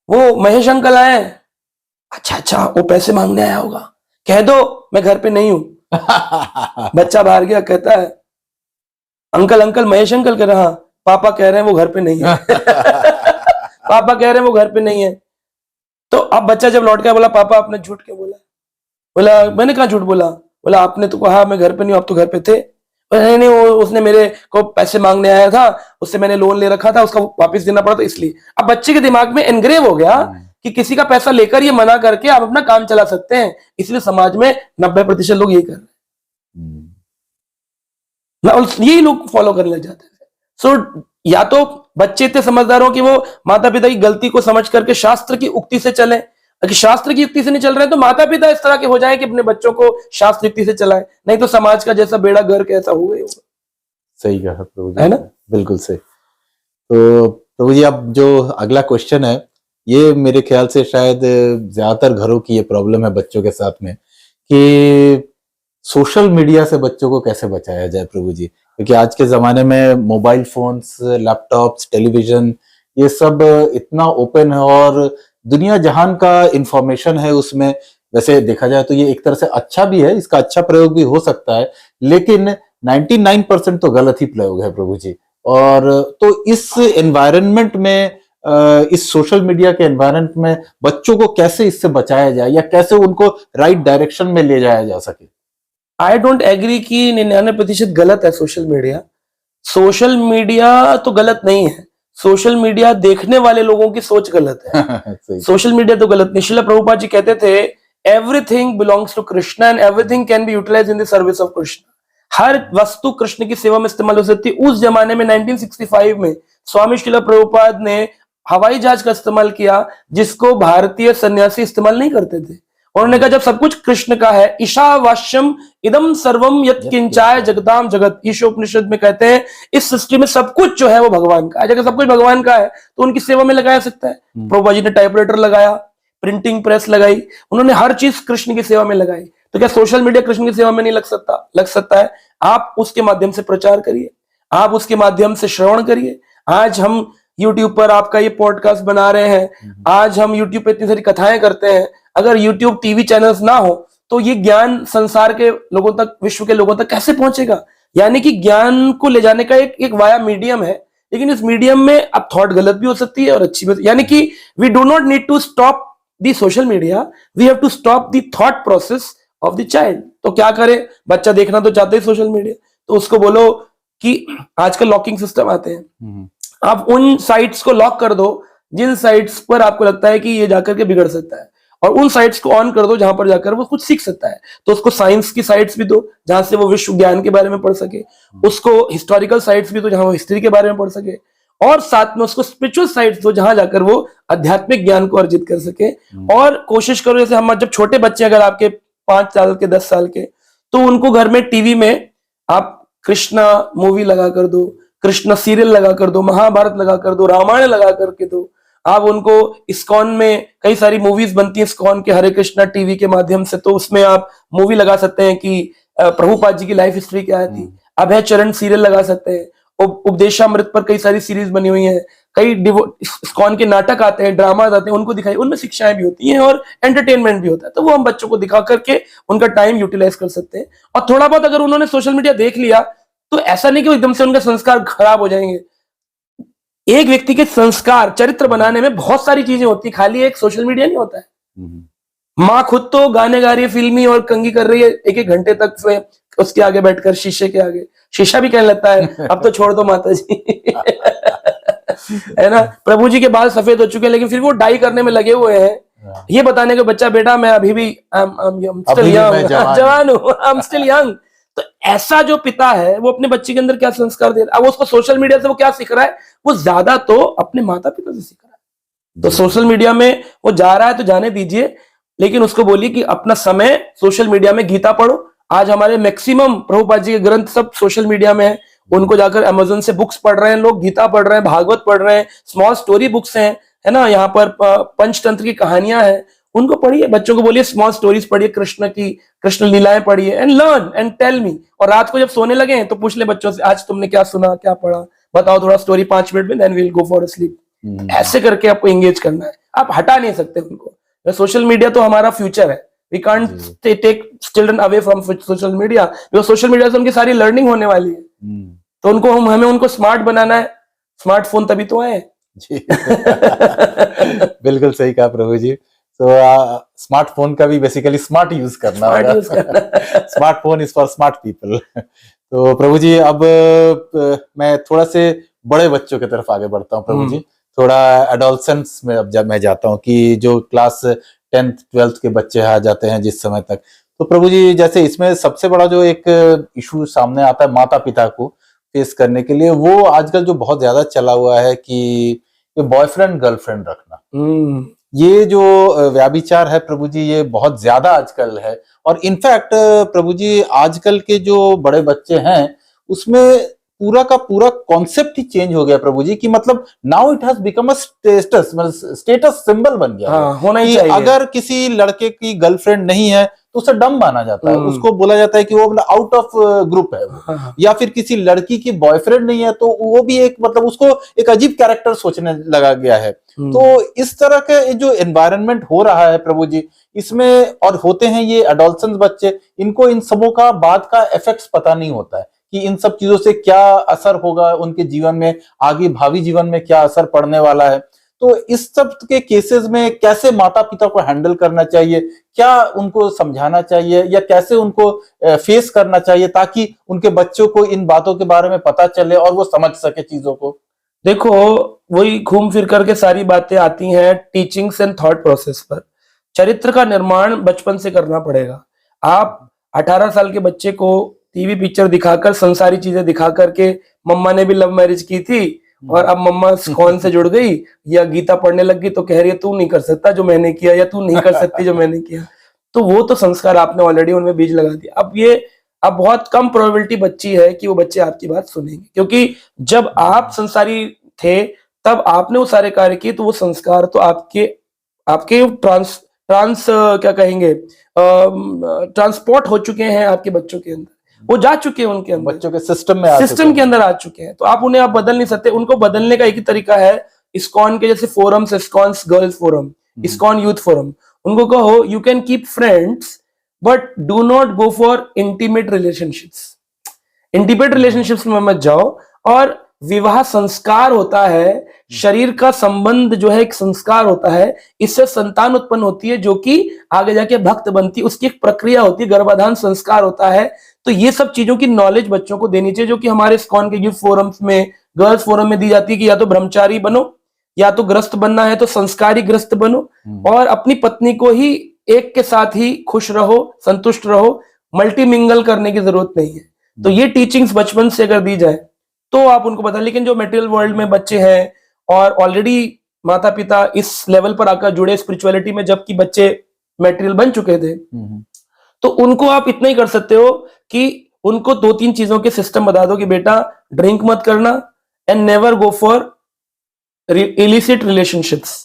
वो महेश अंकल आए। अच्छा वो पैसे मांगने आया होगा, कह दो मैं घर पे नहीं हूं। बच्चा बाहर गया, कहता है अंकल महेश अंकल कह रहा, पापा कह रहे हैं वो घर पे नहीं है। पापा कह रहे हैं वो घर पे नहीं है। तो अब बच्चा जब लौट गया, बोला पापा आपने झूठ क्यों बोला? बोला मैंने कहा झूठ बोला? बोला आपने तो कहा मैं घर पे नहीं हूं, आप तो घर पे थे। नहीं वो उसने मेरे को पैसे मांगने आया था, उससे मैंने लोन ले रखा था, उसका वापस देना पड़ा था इसलिए। अब बच्चे के दिमाग में एनग्रेव हो गया कि किसी का पैसा लेकर ये मना करके आप अपना काम चला सकते हैं, इसलिए समाज में 90% लोग यही कर रहे हैं, यही लोग फॉलो करने लग जाते हैं। सो या तो बच्चे इतने समझदार हो कि वो माता पिता की गलती को समझ करके शास्त्र की उक्ति से चले, अगर शास्त्र की युक्ति से नहीं चल रहे हैं तो माता पिता इस तरह के हो जाएं कि अपने बच्चों को शास्त्र युक्ति से चलाएं, नहीं तो समाज का जैसा बेड़ा गर्क ऐसा हुआ ही होगा। सही कहा प्रभु जी, है ना? बिल्कुल सही। तो प्रभु जी, अब जो अगला क्वेश्चन है, ये मेरे ख्याल से शायद ज्यादातर घरों की ये प्रॉब्लम है बच्चों के साथ में, कि सोशल मीडिया से बच्चों को कैसे बचाया जाए प्रभु जी, क्योंकि आज के जमाने में मोबाइल फोन्स, लैपटॉप्स, टेलीविजन, ये सब इतना ओपन है और दुनिया जहान का इंफॉर्मेशन है उसमें। वैसे देखा जाए तो ये एक तरह से अच्छा भी है, इसका अच्छा प्रयोग भी हो सकता है, लेकिन 99% तो गलत ही प्रयोग है प्रभु जी। और तो इस एनवायरनमेंट में, इस सोशल मीडिया के एनवायरनमेंट में बच्चों को कैसे इससे बचाया जाए, या कैसे उनको राइट डायरेक्शन में ले जाया जा सके? आई डोंट एग्री कि 99% गलत है सोशल मीडिया। सोशल मीडिया तो गलत नहीं है, सोशल मीडिया देखने वाले लोगों की सोच गलत है। सही। सोशल मीडिया तो गलत नहीं। श्रील प्रभुपाद जी कहते थे everything belongs to Krishna and everything can be utilised in the service of Krishna. हर वस्तु कृष्ण की सेवा में इस्तेमाल हो सकती है। उस जमाने में 1965 में स्वामी श्रील प्रभुपाद ने हवाई जहाज का इस्तेमाल किया, जिसको भारतीय सन्यासी इस्तेमाल नहीं करते थे। उन्होंने कहा जब सब कुछ कृष्ण का है, ईशावास्यम इदम सर्वम यत् किंचाय जगताम जगत, ईशोपनिषद में कहते हैं इस सृष्टि में सब कुछ जो है वो भगवान का है। अगर सब कुछ भगवान का है तो उनकी सेवा में लगाया सकता है। प्रभुपाद जी ने टाइपराइटर लगाया, प्रिंटिंग प्रेस लगाई, उन्होंने हर चीज कृष्ण की सेवा में लगाई। तो क्या सोशल मीडिया कृष्ण की सेवा में नहीं लग सकता? लग सकता है। आप उसके माध्यम से प्रचार करिए, आप उसके माध्यम से श्रवण करिए। आज हम यूट्यूब पर आपका ये पॉडकास्ट बना रहे हैं, आज हम यूट्यूब पे इतनी सारी कथाएं करते हैं। अगर यूट्यूब टीवी चैनल्स ना हो तो ये ज्ञान संसार के लोगों तक, विश्व के लोगों तक कैसे पहुंचेगा? यानी कि ज्ञान को ले जाने का एक वाया मीडियम है, लेकिन इस मीडियम में अब थॉट गलत भी हो सकती है और अच्छी भी। यानी कि we do not need to stop the social media, we have to stop the thought process of the child. तो क्या करे? बच्चा देखना तो चाहते ही सोशल मीडिया, तो उसको बोलो कि आजकल लॉकिंग सिस्टम आते हैं, आप उन साइट्स को लॉक कर दो जिन साइट्स पर आपको लगता है कि ये जाकर के बिगड़ सकता है, और उन साइट्स को ऑन कर दो जहां पर जाकर वो कुछ सीख सकता है। तो उसको साइंस की साइट्स भी दो जहां से वो विश्व ज्ञान के बारे में पढ़ सके, उसको हिस्टोरिकल साइट्स भी दो जहां वो हिस्ट्री के बारे में पढ़ सके, और साथ में उसको स्पिरिचुअल साइट्स दो जहां जाकर वो आध्यात्मिक ज्ञान को अर्जित कर सके। और कोशिश करो, जैसे हम जब छोटे बच्चे अगर आपके 5 साल के 10 साल के, तो उनको घर में टीवी में आप कृष्णा मूवी लगा कर दो, कृष्ण सीरियल लगा कर दो, महाभारत लगा कर दो, रामायण लगा करके दो। आप उनको इस्कॉन में कई सारी मूवीज बनती है, इस्कॉन के हरे कृष्णा टीवी के माध्यम से, तो उसमें आप मूवी लगा सकते हैं कि प्रभुपाद जी की लाइफ हिस्ट्री क्या थी। अभय चरण सीरियल लगा सकते हैं, उपदेशामृत पर कई सारी सीरीज बनी हुई है, कई इस्कॉन के नाटक आते हैं, ड्रामा आते हैं, उनको दिखाई, उनमें शिक्षाएं भी होती हैं और एंटरटेनमेंट भी होता है। तो वो हम बच्चों को दिखा करके उनका टाइम यूटिलाइज कर सकते हैं। और थोड़ा बहुत अगर उन्होंने सोशल मीडिया देख लिया तो ऐसा नहीं कि एकदम से उनके संस्कार खराब हो जाएंगे। एक व्यक्ति के संस्कार, चरित्र बनाने में बहुत सारी चीजें होती है, खाली एक सोशल मीडिया नहीं होता है। माँ खुद तो गाने गा रही है फिल्मी और कंगी कर रही है 1-1 घंटे तक उसके आगे बैठकर, शीशे के आगे। शीशा भी कहने लगता है अब तो छोड़ दो माता जी है ना। प्रभु जी के बाल सफेद हो चुके हैं लेकिन फिर वो डाई करने में लगे हुए हैं, ये बताने के बच्चा बेटा मैं अभी भी जवान हूँ, आई एम स्टिल यंग। तो ऐसा जो पिता है वो अपने बच्चे के अंदर क्या संस्कार दे रहा है? अब उसको सोशल मीडिया से वो क्या सीख रहा है? वो ज्यादा तो अपने माता पिता से सीख रहा है। तो सोशल मीडिया में वो जा रहा है तो जाने दीजिए, लेकिन उसको बोलिए कि अपना समय सोशल मीडिया में गीता पढ़ो। आज हमारे मैक्सिमम प्रभुपाद जी के ग्रंथ सब सोशल मीडिया में है, उनको जाकर अमेज़न से बुक्स पढ़ रहे हैं लोग, गीता पढ़ रहे हैं, भागवत पढ़ रहे हैं, स्मॉल स्टोरी बुक्स हैं, है ना। यहाँ पर पंचतंत्र की कहानियां हैं, उनको पढ़िए। बच्चों को बोलिए स्मॉल स्टोरीज पढ़िए, कृष्ण की, कृष्ण लीलाएं पढ़िए, and learn and tell me. और रात को जब सोने लगे तो पूछ ले बच्चों से आज तुमने क्या सुना, क्या पढ़ा, बताओ थोड़ा स्टोरी 5 मिनट में, then we will go for sleep. ऐसे करके आपको एंगेज करना है, आप हटा नहीं सकते उनको। सोशल मीडिया तो हमारा फ्यूचर है, we can't take children away from social media, because social media से उनकी सारी लर्निंग होने वाली है। तो उनको हमें उनको स्मार्ट बनाना है, स्मार्टफोन तभी तो आए जी बिल्कुल सही कहा प्रभु जी। तो स्मार्टफोन का भी बेसिकली स्मार्ट यूज करना होगा। Smartphone is for smart people. तो प्रभु जी अब मैं थोड़ा से बड़े बच्चों की तरफ आगे बढ़ता हूँ प्रभु जी, थोड़ा एडोलसेंस में अब जब मैं जाता हूँ कि जो क्लास 10th 12th के बच्चे आ जाते हैं जिस समय तक, तो प्रभु जी जैसे इसमें सबसे बड़ा जो एक इशू सामने आता है माता पिता को फेस करने के लिए, वो आजकल जो बहुत ज्यादा चला हुआ है कि ये बॉयफ्रेंड गर्लफ्रेंड रखना, ये जो व्याभिचार है प्रभु जी, ये बहुत ज्यादा आजकल है। और इनफैक्ट प्रभु जी आजकल के जो बड़े बच्चे हैं उसमें पूरा का पूरा कॉन्सेप्ट ही चेंज हो गया प्रभु जी, कि मतलब now it has become a status, मतलब स्टेटस सिंबल बन गया है हाँ, होना ही कि चाहिए। अगर किसी लड़के की गर्लफ्रेंड नहीं है तो उसे डम माना जाता है, उसको बोला जाता है कि वो आउट ऑफ ग्रुप है वो। हाँ, या फिर किसी लड़की की बॉयफ्रेंड नहीं है तो वो भी एक मतलब उसको एक अजीब कैरेक्टर सोचने लगा गया है। तो इस तरह के जो एनवायरनमेंट हो रहा है प्रभु जी, इसमें और होते हैं ये एडोलसेंस बच्चे, इनको इन सबों का बाद का इफेक्ट्स पता नहीं होता है कि इन सब चीजों से क्या असर होगा उनके जीवन में, आगे भावी जीवन में क्या असर पड़ने वाला है। तो इस सब के केसेस में कैसे माता पिता को हैंडल करना चाहिए, क्या उनको समझाना चाहिए या कैसे उनको फेस करना चाहिए ताकि उनके बच्चों को इन बातों के बारे में पता चले और वो समझ सके चीजों को। देखो, वही घूम फिर करके सारी बातें आती हैं टीचिंग्स एंड थॉट प्रोसेस पर। चरित्र का निर्माण बचपन से करना पड़ेगा। आप 18 साल के बच्चे को टीवी पिक्चर दिखाकर, संसारी चीजें दिखा करके, मम्मा ने भी लव मैरिज की थी और अब मम्मा कौन से जुड़ गई या गीता पढ़ने लग गई तो कह रही है तू नहीं कर सकता जो मैंने किया, या तू नहीं कर सकती जो मैंने किया। तो वो तो संस्कार आपने ऑलरेडी उनमें बीज लगा दिया। अब बहुत कम प्रोबेबिलिटी बच्ची है कि वो बच्चे आपकी बात सुनेंगे, क्योंकि जब आप संसारी थे तब आपने वो सारे कार्य किए, तो वो संस्कार तो आपके आपके ट्रांस ट्रांस क्या कहेंगे, ट्रांसपोर्ट हो चुके हैं आपके बच्चों के अंदर, वो जा चुके हैं उनके अंदर, बच्चों के सिस्टम में सिस्टम के अंदर आ चुके हैं। तो आप उन्हें आप बदल नहीं सकते। उनको बदलने का एक ही तरीका है, इस्कॉन के जैसे forums, ISKCON girls forum, ISKCON youth forum, उनको कहो you can keep friends but do not go for intimate relationships. Intimate relationships में मत जाओ। और विवाह संस्कार होता है, शरीर का संबंध जो है एक संस्कार होता है, इससे संतान उत्पन्न होती है जो कि आगे जाके भक्त बनती है, उसकी एक प्रक्रिया होती है, गर्भाधान संस्कार होता है। तो ये सब चीजों की नॉलेज बच्चों को देनी चाहिए, जो कि हमारे इस्कॉन के यूथ फोरम्स में, गर्ल्स फोरम में दी जाती है कि या तो ब्रह्मचारी बनो, या तो ग्रस्त बनना है तो संस्कारी ग्रस्त बनो, और अपनी पत्नी को ही एक के साथ ही खुश रहो, संतुष्ट रहो, मल्टी मिंगल करने की जरूरत नहीं है। तो ये टीचिंग्स बचपन से अगर दी जाए तो आप उनको बता। लेकिन जो मटेरियल वर्ल्ड में बच्चे हैं और ऑलरेडी माता पिता इस लेवल पर आकर जुड़े स्पिरिचुअलिटी में, जबकि बच्चे मटेरियल बन चुके थे, तो उनको आप इतना ही कर सकते हो कि उनको 2-3 चीजों के सिस्टम बता दो कि बेटा ड्रिंक मत करना and never go for illicit relationships.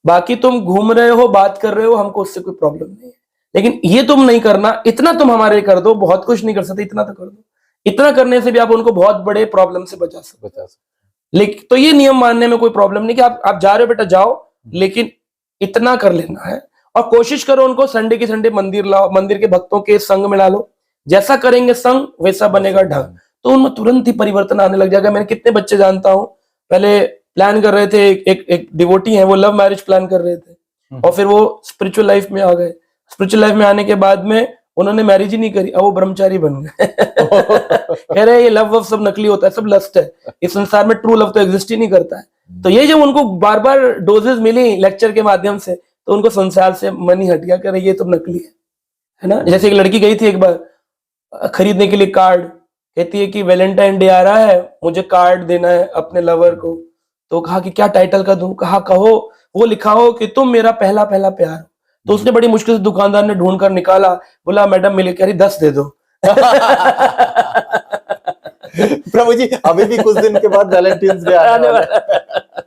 बाकी तुम घूम रहे हो, बात कर रहे हो, हमको उससे कोई प्रॉब्लम नहीं है, लेकिन ये तुम नहीं करना, इतना तुम हमारे लिए कर दो। बहुत कुछ नहीं कर सकते, इतना तो कर दो। इतना करने से भी आप उनको बहुत बड़े प्रॉब्लम से बचा सकते। लेकिन तो ये नियम मानने में कोई प्रॉब्लम नहीं कि आप जा रहे हो बेटा जाओ, लेकिन इतना कर लेना है। और कोशिश करो उनको संडे के संडे मंदिर लाओ, मंदिर के भक्तों के संग में डालो। जैसा करेंगे संग वैसा बनेगा ढंग, तो उनमें तुरंत ही परिवर्तन आने लग जाएगा। मैंने कितने बच्चे जानता हूं, पहले प्लान कर रहे थे, एक डिवोटी है, वो लव मैरिज प्लान कर रहे थे और फिर वो स्पिरिचुअल लाइफ में आ गए। स्पिरिचुअल लाइफ में आने के बाद में उन्होंने मैरिज ही नहीं करी, अब वो ब्रह्मचारी बन गए। कह रहे ये लव सब नकली होता है, सब लस्ट है, इस संसार में ट्रू लव तो एग्जिस्ट ही नहीं करता है। तो ये जब उनको बार बार डोजेस मिली लेक्चर के माध्यम से, तो उनको संसार से मन ही हट गया, कह रहे ये तो नकली है ना। जैसे एक लड़की गई थी एक बार खरीदने के लिए कार्ड, कहती है कि वैलेंटाइन डे आ रहा है, मुझे कार्ड देना है अपने लवर को। तो कहा कि क्या टाइटल का दूं, कहा कहो वो लिखा हो कि तुम मेरा पहला पहला प्यार। तो उसने बड़ी मुश्किल से दुकानदार ने ढूंढ कर निकाला, बोला मैडम मिले, कह रही 10 दे दो। प्रभु जी अभी भी कुछ दिन के बाद वैलेंटाइंस डे आने वाला है।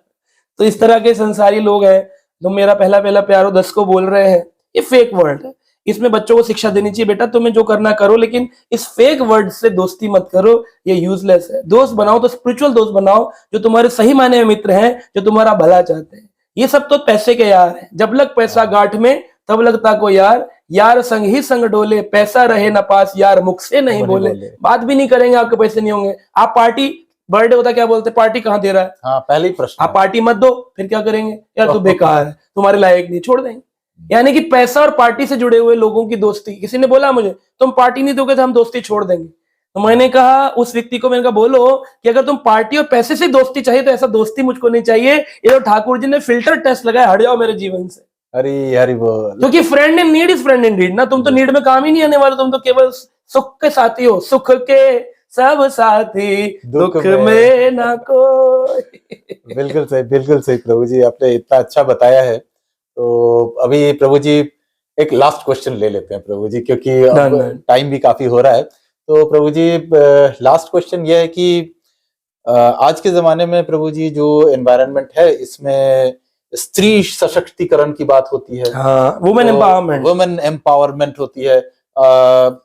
तो इस तरह के संसारी लोग हैं, तुम मेरा पहला पहला प्यार हो 10 को बोल रहे हैं। ये फेक वर्ल्ड है, इसमें बच्चों को शिक्षा देनी चाहिए, बेटा तुम्हें जो करना करो, लेकिन इस फेक वर्ड से दोस्ती मत करो, ये यूजलेस है। दोस्त बनाओ तो स्पिरिचुअल दोस्त बनाओ, जो तुम्हारे सही मायने में मित्र हैं, जो तुम्हारा भला चाहते हैं। ये सब तो पैसे के यार हैं, जब लग पैसा गांठ में तब लगता को यार, यार संग ही संग डोले, पैसा रहे न पास यार मुख से नहीं बोले। बात भी नहीं करेंगे, आपके पैसे नहीं होंगे। आप पार्टी, बर्थडे होता क्या बोलते, पार्टी कहाँ दे रहा है? हाँ, पहले ही प्रश्न। आप पार्टी मत दो, फिर क्या करेंगे? यार तू बेकार है, तुम्हारे लायक नहीं, छोड़ देंगे। यानी कि पैसा और पार्टी से जुड़े हुए लोगों की दोस्ती। किसी ने बोला मुझे तुम पार्टी नहीं दोगे तो हम दोस्ती छोड़ देंगे। तो मैंने कहा उस व्यक्ति को, मैंने कहा बोलो कि अगर तुम पार्टी और पैसे से दोस्ती चाहिए तो ऐसा दोस्ती मुझको नहीं चाहिए। ये तो ठाकुर जी ने फिल्टर टेस्ट लगाया, हट जाओ मेरे जीवन से। हरी हरी बोल। क्योंकि friend in need is friend in need ना, तुम तो नीड में काम ही नहीं आने वाले, तुम तो केवल सुख के साथी हो, सुख के सब साथी दुख में ना कोई। बिल्कुल सही प्रभु जी, आपने इतना अच्छा बताया है। तो अभी प्रभु जी एक लास्ट क्वेश्चन ले लेते हैं प्रभु जी, क्योंकि टाइम भी काफी हो रहा है। तो प्रभु जी लास्ट क्वेश्चन ये है कि आज के जमाने में प्रभु जी जो एनवायरनमेंट है इसमें स्त्री सशक्तिकरण की बात होती है, हाँ, वुमेन एम्पावरमेंट। वुमेन एम्पावरमेंट होती है,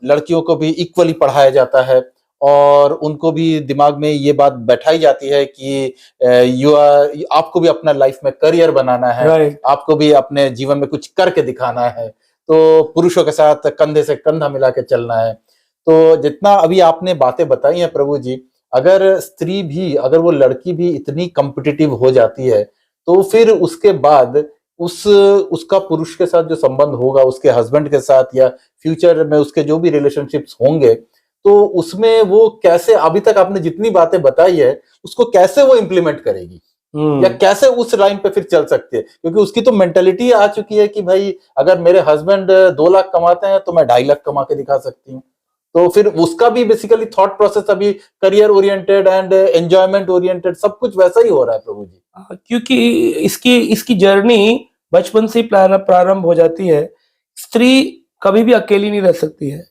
लड़कियों को भी इक्वली पढ़ाया जाता है और उनको भी दिमाग में ये बात बैठाई जाती है कि आपको भी अपना लाइफ में करियर बनाना है, राइट। आपको भी अपने जीवन में कुछ करके दिखाना है, तो पुरुषों के साथ कंधे से कंधा मिला के चलना है। तो जितना अभी आपने बातें बताई हैं प्रभु जी, अगर स्त्री भी, अगर वो लड़की भी इतनी कॉम्पिटिटिव हो जाती है तो फिर उसके बाद उसका पुरुष के साथ जो संबंध होगा, उसके हस्बैंड के साथ या फ्यूचर में उसके जो भी रिलेशनशिप्स होंगे, तो उसमें वो कैसे, अभी तक आपने जितनी बातें बताई है उसको कैसे वो इम्प्लीमेंट करेगी या कैसे उस लाइन पे फिर चल सकती है? क्योंकि उसकी तो मेंटेलिटी आ चुकी है कि भाई अगर मेरे हस्बैंड 2 लाख कमाते हैं तो मैं 2.5 लाख कमा के दिखा सकती हूँ। तो फिर उसका भी बेसिकली थॉट प्रोसेस अभी career oriented and enjoyment oriented सब कुछ वैसा ही हो रहा है प्रभु जी। क्योंकि इसकी जर्नी बचपन से ही प्रारंभ हो जाती है। स्त्री कभी भी अकेली नहीं रह सकती है।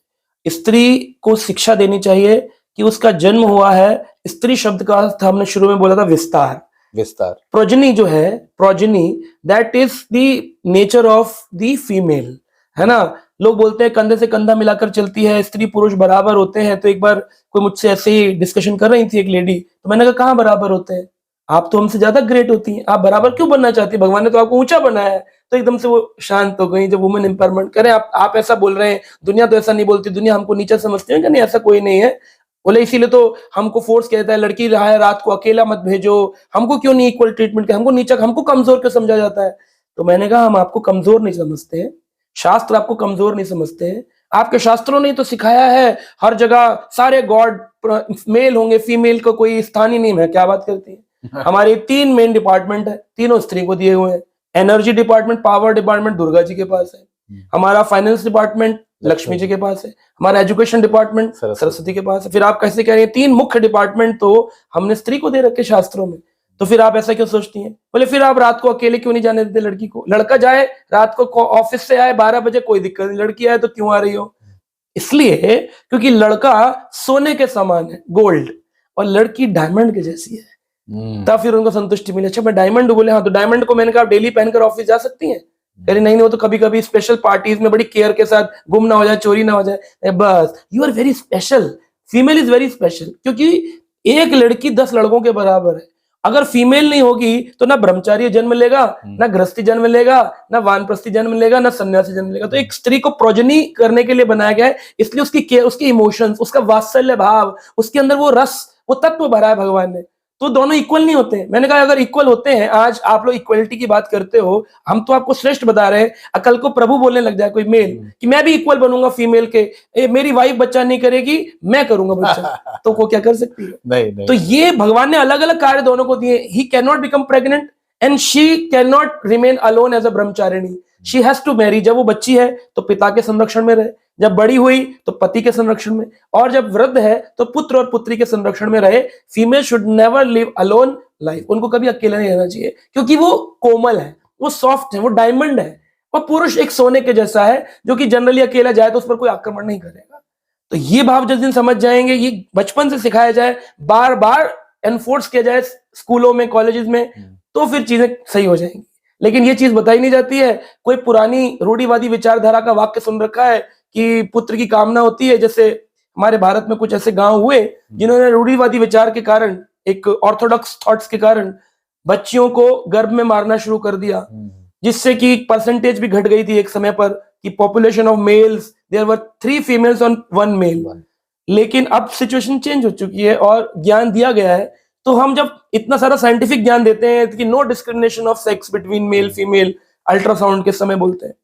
स्त्री को शिक्षा देनी चाहिए कि उसका जन्म हुआ है। स्त्री शब्द का अर्थ हमने शुरू में बोला था विस्तार। प्रोजनी जो है, progeny, that is the nature of the female, है ना। लोग बोलते हैं कंधे से कंधा मिलाकर चलती है, स्त्री पुरुष बराबर होते हैं। तो एक बार कोई मुझसे ऐसे ही डिस्कशन कर रही थी एक लेडी, तो मैंने कहा कहाँ बराबर होते हैं, आप तो हमसे ज्यादा ग्रेट होती हैं, आप बराबर क्यों बनना चाहती है, भगवान ने तो आपको ऊंचा बनाया है। तो एकदम से वो शांत हो गई। जब वुमेन एम्पावरमेंट करें, आप ऐसा बोल रहे हैं, दुनिया तो ऐसा नहीं बोलती, दुनिया हमको नीचा समझती है। नहीं, ऐसा कोई नहीं है। बोले इसीलिए तो हमको फोर्स कहता है लड़की रहा है रात को अकेला मत भेजो, हमको क्यों नहीं इक्वल ट्रीटमेंट किया, हमको नीचा, हमको कमजोर क्यों समझा जाता है। तो मैंने कहा हम आपको कमजोर नहीं समझते हैं, शास्त्र आपको कमजोर नहीं समझते हैं। आपके शास्त्रों ने तो सिखाया है हर जगह सारे गॉड मेल होंगे, फीमेल को कोई स्थान ही नहीं है। क्या बात करती है। हमारे 3 मेन डिपार्टमेंट है, तीनों स्त्री को दिए हुए हैं। Energy department, power department Durga ji के पास है, हमारा फाइनेंस डिपार्टमेंट लक्ष्मी जी के पास है, हमारा एजुकेशन डिपार्टमेंट सरस्वती के पास है। फिर आप कैसे कह रहे हैं 3 मुख्य डिपार्टमेंट तो हमने स्त्री को दे रखे शास्त्रों में। तो फिर आप ऐसा क्यों सोचती हैं। बोले फिर आप रात को अकेले क्यों नहीं जाने देते लड़की को, लड़का जाए रात को ऑफिस से आए 12 बजे कोई दिक्कत नहीं, लड़की आए तो क्यों आ रही हो। इसलिए क्योंकि लड़का सोने के समान है, गोल्ड, और लड़की डायमंड के जैसी है। तब फिर उनको संतुष्टि मिली। अच्छा मैं डायमंड, बोले हाँ, तो डायमंड को मैंने कहा डेली पहनकर ऑफिस जा सकती हैं। अरे नहीं, वो तो कभी कभी स्पेशल पार्टीज में बड़ी केयर के साथ गुम ना हो जाए, चोरी ना हो जाए। बस you are very special, female is very special, क्योंकि एक लड़की 10 लड़कों के बराबर है। अगर फीमेल नहीं होगी तो ना ब्रह्मचारी जन्म लेगा, ना गृहस्थी जन्म लेगा, ना वानप्रस्थी जन्म लेगा, ना सन्यासी जन्म लेगा। तो एक स्त्री को प्रोजनी करने के लिए बनाया गया है। इसलिए उसकी केयर, उसकी इमोशंस, उसका वात्सल्य भाव, उसके अंदर वो रस, वो तत्व भरा है भगवान ने। तो दोनों इक्वल नहीं होते हैं। मैंने कहा अगर इक्वल होते हैं, आज आप लोग इक्वलिटी की बात करते हो, हम तो आपको श्रेष्ठ बता रहे हैं। कल को प्रभु बोलने लग जाए कोई मेल कि मैं भी इक्वल बनूंगा फीमेल के, मेरी वाइफ बच्चा नहीं करेगी, मैं करूंगा बच्चा, तो वो क्या कर सकती है। नहीं। तो ये भगवान ने अलग अलग कार्य दोनों को दिए। He can not become pregnant and she can not remain alone as a brahmacharini. She has to marry. जब वो बच्ची है तो पिता के संरक्षण में रहे, जब बड़ी हुई तो पति के संरक्षण में, और जब वृद्ध है तो पुत्र और पुत्री के संरक्षण में रहे। Female should never live alone life. उनको कभी अकेला नहीं रहना चाहिए, क्योंकि वो कोमल है, वो सॉफ्ट है, वो डायमंड है। और पुरुष एक सोने के जैसा है, जो कि जनरली अकेला जाए तो उस पर कोई आक्रमण नहीं करेगा। तो ये भाव जिस दिन समझ जाएंगे, ये बचपन से सिखाया जाए, बार बार एनफोर्स किया जाए स्कूलों में, कॉलेजेस में, तो फिर चीजें सही हो जाएंगी। लेकिन ये चीज बताई नहीं जाती है। कोई पुरानी रूढ़िवादी विचारधारा का वाक्य सुन रखा है कि पुत्र की कामना होती है। जैसे हमारे भारत में कुछ ऐसे गांव हुए जिन्होंने रूढ़िवादी विचार के कारण, एक ऑर्थोडॉक्स थॉट्स के कारण बच्चियों को गर्भ में मारना शुरू कर दिया, जिससे कि परसेंटेज भी घट गई थी एक समय पर कि population of males, there were 3 females on 1 male. लेकिन अब सिचुएशन चेंज हो चुकी है और ज्ञान दिया गया है। तो हम जब इतना सारा साइंटिफिक ज्ञान देते हैं कि no discrimination of sex between male female, ultrasound के समय बोलते हैं,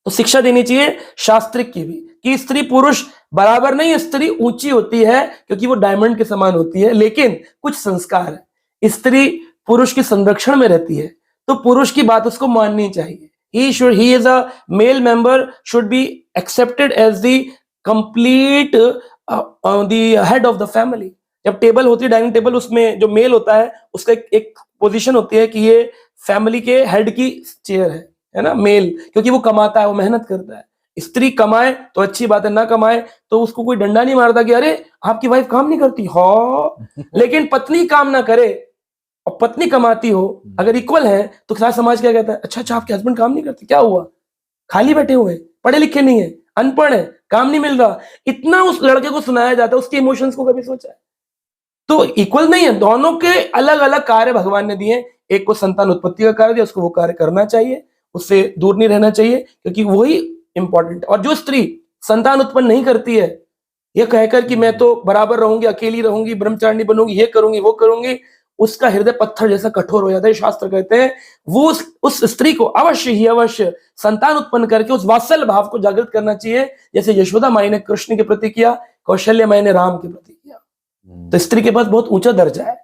तो शिक्षा देनी चाहिए शास्त्रिक की भी कि स्त्री पुरुष बराबर नहीं, स्त्री ऊंची होती है क्योंकि वो डायमंड के समान होती है। लेकिन कुछ संस्कार है, स्त्री पुरुष के संरक्षण में रहती है, तो पुरुष की बात उसको माननी चाहिए। he is a male member should be accepted as the complete the head of the family। जब टेबल होती है, डाइनिंग टेबल, उसमें जो मेल होता है उसका एक पोजीशन होती है कि ये फैमिली के हेड की चेयर है ना, मेल, क्योंकि वो कमाता है, वो मेहनत करता है। स्त्री कमाए तो अच्छी बात है, ना कमाए तो उसको कोई डंडा नहीं मारता कि अरे आपकी वाइफ काम नहीं करती, हाँ। लेकिन पत्नी काम ना करे और पत्नी कमाती हो, अगर इक्वल है तो सारा समाज क्या कहता है, अच्छा आपके हस्बैंड काम नहीं करते, क्या हुआ, खाली बैठे हुए हैं, पढ़े लिखे नहीं है, अनपढ़ है, काम नहीं मिल रहा, इतना उस लड़के को सुनाया जाता है। उसके इमोशंस को कभी सोचा है? तो इक्वल नहीं है, दोनों के अलग अलग कार्य भगवान ने दिए। एक को संतान उत्पत्ति का कार्य दिया, उसको वो कार्य करना चाहिए, उससे दूर नहीं रहना चाहिए, क्योंकि वही इंपॉर्टेंट है। और जो स्त्री संतान उत्पन्न नहीं करती है, ये कहकर कि मैं तो बराबर रहूंगी, अकेली रहूंगी, ब्रह्मचारिणी बनूंगी, ये करूंगी वो करूंगी, उसका हृदय पत्थर जैसा कठोर हो जाता है। शास्त्र कहते हैं वो उस स्त्री को अवश्य ही अवश्य संतान उत्पन्न करके उस वात्सल्य भाव को जागृत करना चाहिए, जैसे यशोदा माई ने कृष्ण के प्रति किया, कौशल्य माई ने राम के प्रति किया। तो स्त्री के पास बहुत ऊंचा दर्जा है,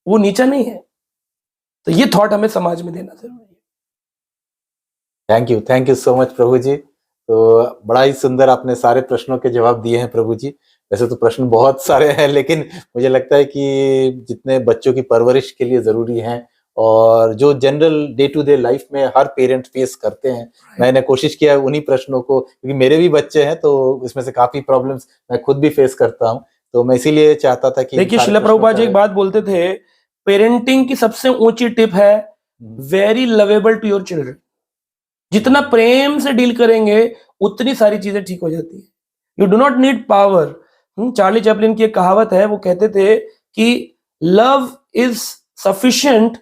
वो नीचा नहीं है। तो ये थॉट हमें समाज में देना जरूरी है। थैंक यू सो मच प्रभु जी। तो बड़ा ही सुंदर आपने सारे प्रश्नों के जवाब दिए हैं प्रभु जी। वैसे तो प्रश्न बहुत सारे हैं, लेकिन मुझे लगता है कि जितने बच्चों की परवरिश के लिए जरूरी हैं और जो general day to day life में हर पेरेंट फेस करते हैं, मैंने कोशिश किया उन्हीं प्रश्नों को, क्योंकि मेरे भी बच्चे हैं तो इसमें से काफी प्रॉब्लम्स मैं खुद भी फेस करता हूँ, तो मैं इसीलिए चाहता था कि देखिए शिला प्रभुपाद जी एक बात बोलते थे, पेरेंटिंग की सबसे ऊंची टिप है very lovable to your children. जितना प्रेम से डील करेंगे उतनी सारी चीजें ठीक हो जाती है। You do not need power. Charlie Chaplin की एक कहावत है, वो कहते थे कि love is sufficient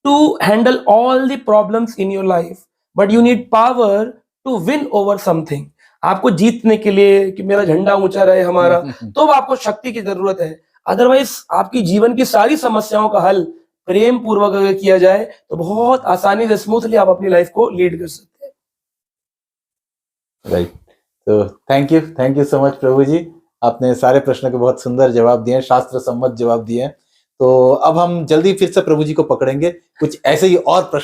to handle all the problems in your life, but you need power to win over something. आपको जीतने के लिए कि मेरा झंडा ऊंचा रहे हमारा, तो आपको शक्ति की जरूरत है। अदरवाइज आपकी जीवन की सारी समस्याओं का हल प्रेम पूर्वक अगर किया जाए तो बहुत आसानी से स्मूथली आप अपनी लाइफ को लीड कर सकते हैं। राइट। तो थैंक यू सो मच प्रभु जी। आपने सारे प्रश्नों के बहुत सुंदर जवाब दिए, शास्त्र सम्मत जवाब दिए। तो अब हम जल्दी फिर से प्रभु जी को पकड़ेंगे, कुछ ऐसे ही और प्रश्न